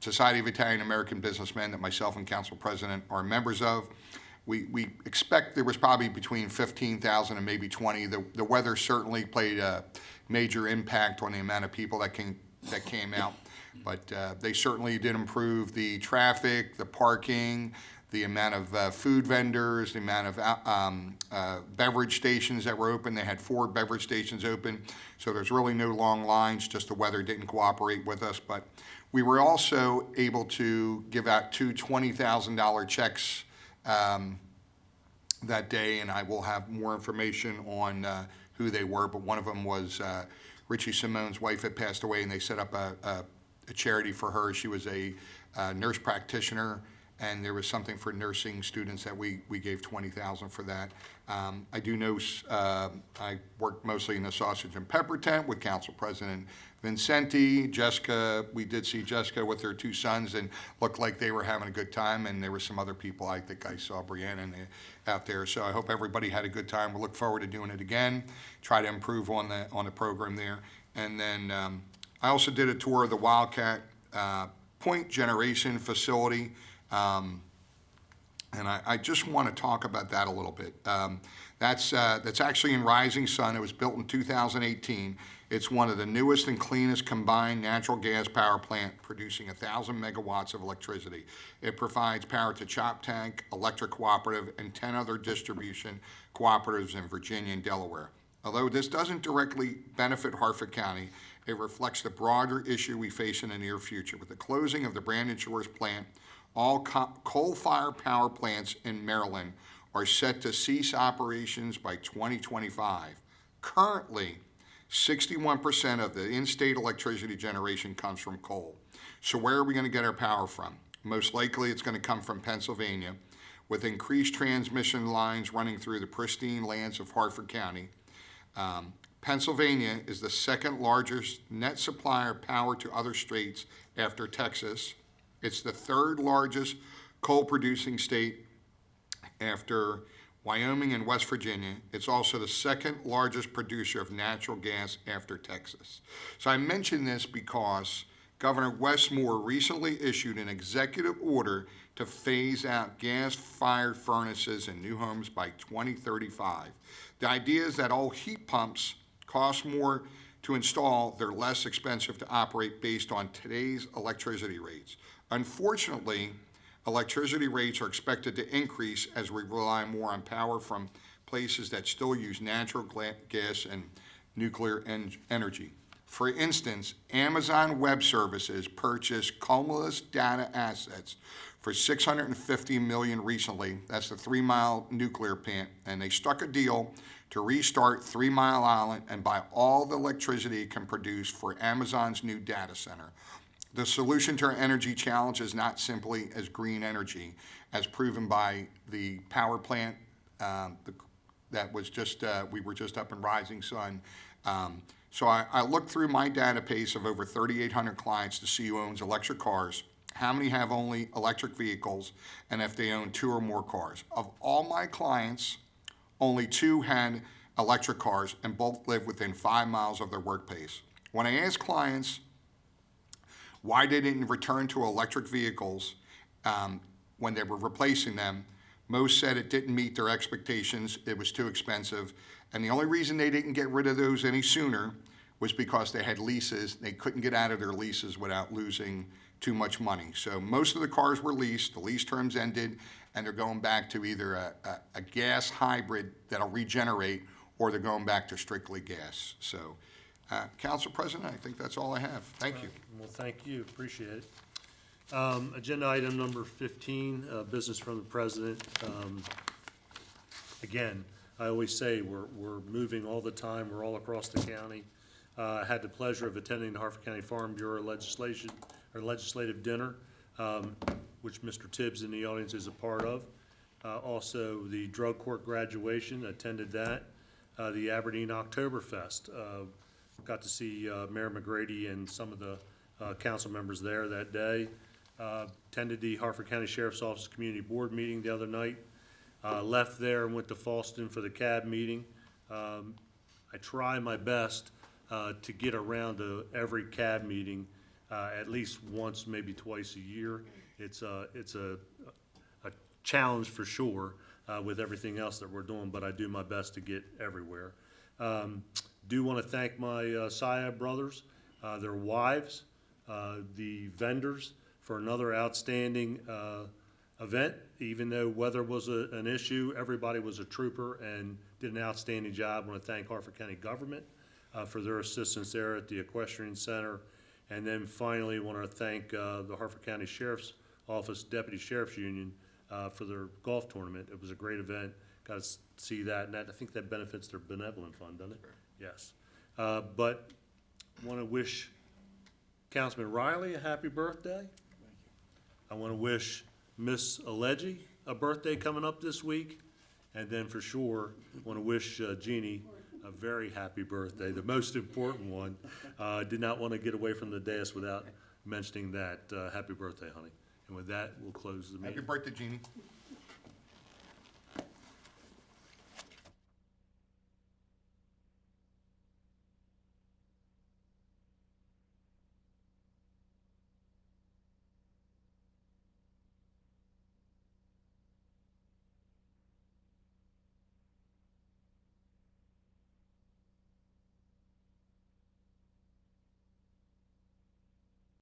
Society of Italian American Businessmen that myself and Council President are members of. We expect there was probably between 15,000 and maybe 20. The weather certainly played a major impact on the amount of people that came out. But they certainly did improve the traffic, the parking, the amount of food vendors, the amount of beverage stations that were open. They had 4 beverage stations open, so there's really no long lines, just the weather didn't cooperate with us. But we were also able to give out 2 $20,000 checks that day, and I will have more information on who they were, but one of them was Richie Simone's wife had passed away, and they set up a charity for her. She was a nurse practitioner, and there was something for nursing students that we gave $20,000 for that. I do know I worked mostly in the sausage and pepper tent with Council President Vincenti. Jessica, we did see Jessica with her 2 sons and looked like they were having a good time, and there were some other people. I think I saw Brianna out there. So I hope everybody had a good time. We look forward to doing it again, try to improve on the program there. And then I also did a tour of the Wildcat Point Generation Facility. And I just want to talk about that a little bit. That's actually in Rising Sun. It was built in 2018. It's one of the newest and cleanest combined natural gas power plant, producing 1,000 megawatts of electricity. It provides power to Chop Tank Electric Cooperative and 10 other distribution cooperatives in Virginia and Delaware. Although this doesn't directly benefit Harford County, it reflects the broader issue we face in the near future. With the closing of the Brandon Shores plant, all coal-fired power plants in Maryland are set to cease operations by 2025. Currently, 61% of the in-state electricity generation comes from coal. So where are we going to get our power from? Most likely it's going to come from Pennsylvania, with increased transmission lines running through the pristine lands of Harford County. Pennsylvania is the second largest net supplier of power to other states after Texas. It's the third largest coal-producing state after Wyoming and West Virginia. It's also the second largest producer of natural gas after Texas. So I mention this because Governor Westmore recently issued an executive order to phase out gas-fired furnaces in new homes by 2035. The idea is that all heat pumps cost more to install, they're less expensive to operate based on today's electricity rates. Unfortunately, electricity rates are expected to increase as we rely more on power from places that still use natural gas and nuclear energy. For instance, Amazon Web Services purchased Cumulus Data Assets for $650 million recently. That's the 3 Mile nuclear plant, and they struck a deal to restart 3 Mile Island and buy all the electricity it can produce for Amazon's new data center. The solution to our energy challenge is not simply as green energy, as proven by the power plant that was just, we were just up in Rising Sun. So I looked through my database of over 3,800 clients to see who owns electric cars, how many have only electric vehicles, and if they own 2 or more cars. Of all my clients, only 2 had electric cars, and both live within 5 miles of their workplace. When I asked clients why they didn't return to electric vehicles when they were replacing them, most said it didn't meet their expectations, it was too expensive, and the only reason they didn't get rid of those any sooner was because they had leases. They couldn't get out of their leases without losing too much money. So most of the cars were leased, the lease terms ended, and they're going back to either a gas hybrid that'll regenerate, or they're going back to strictly gas. So, Council President, I think that's all I have. Thank you. Well, thank you, appreciate it. Agenda item number 15, business from the president. Again, I always say we're moving all the time. We're all across the county. I had the pleasure of attending the Harford County Farm Bureau legislative dinner, which Mr. Tibbs in the audience is a part of. Also, the drug court graduation, attended that. The Aberdeen Oktoberfest. Got to see Mayor McGrady and some of the council members there that day. Attended the Harford County Sheriff's Office Community Board meeting the other night. Left there and went to Falston for the CAB meeting. I try my best to get around to every CAB meeting at least once, maybe twice a year. It's a challenge for sure with everything else that we're doing, but I do my best to get everywhere. Do want to thank my Syab brothers, their wives, the vendors for another outstanding event. Even though weather was an issue, everybody was a trooper and did an outstanding job. I want to thank Harford County government for their assistance there at the Equestrian Center. And then finally, want to thank the Harford County Sheriff's Office Deputy Sheriff's Union for their golf tournament. It was a great event. Got to see that, and I think that benefits their benevolent fund, doesn't it? Sure. Yes. But want to wish Councilman Riley a happy birthday. I want to wish Miss Alegi a birthday coming up this week. And then for sure, want to wish Jeannie a very happy birthday, the most important one. Did not want to get away from the dais without mentioning that. Happy birthday, honey. And with that, we'll close the meeting. Happy birthday, Jeannie.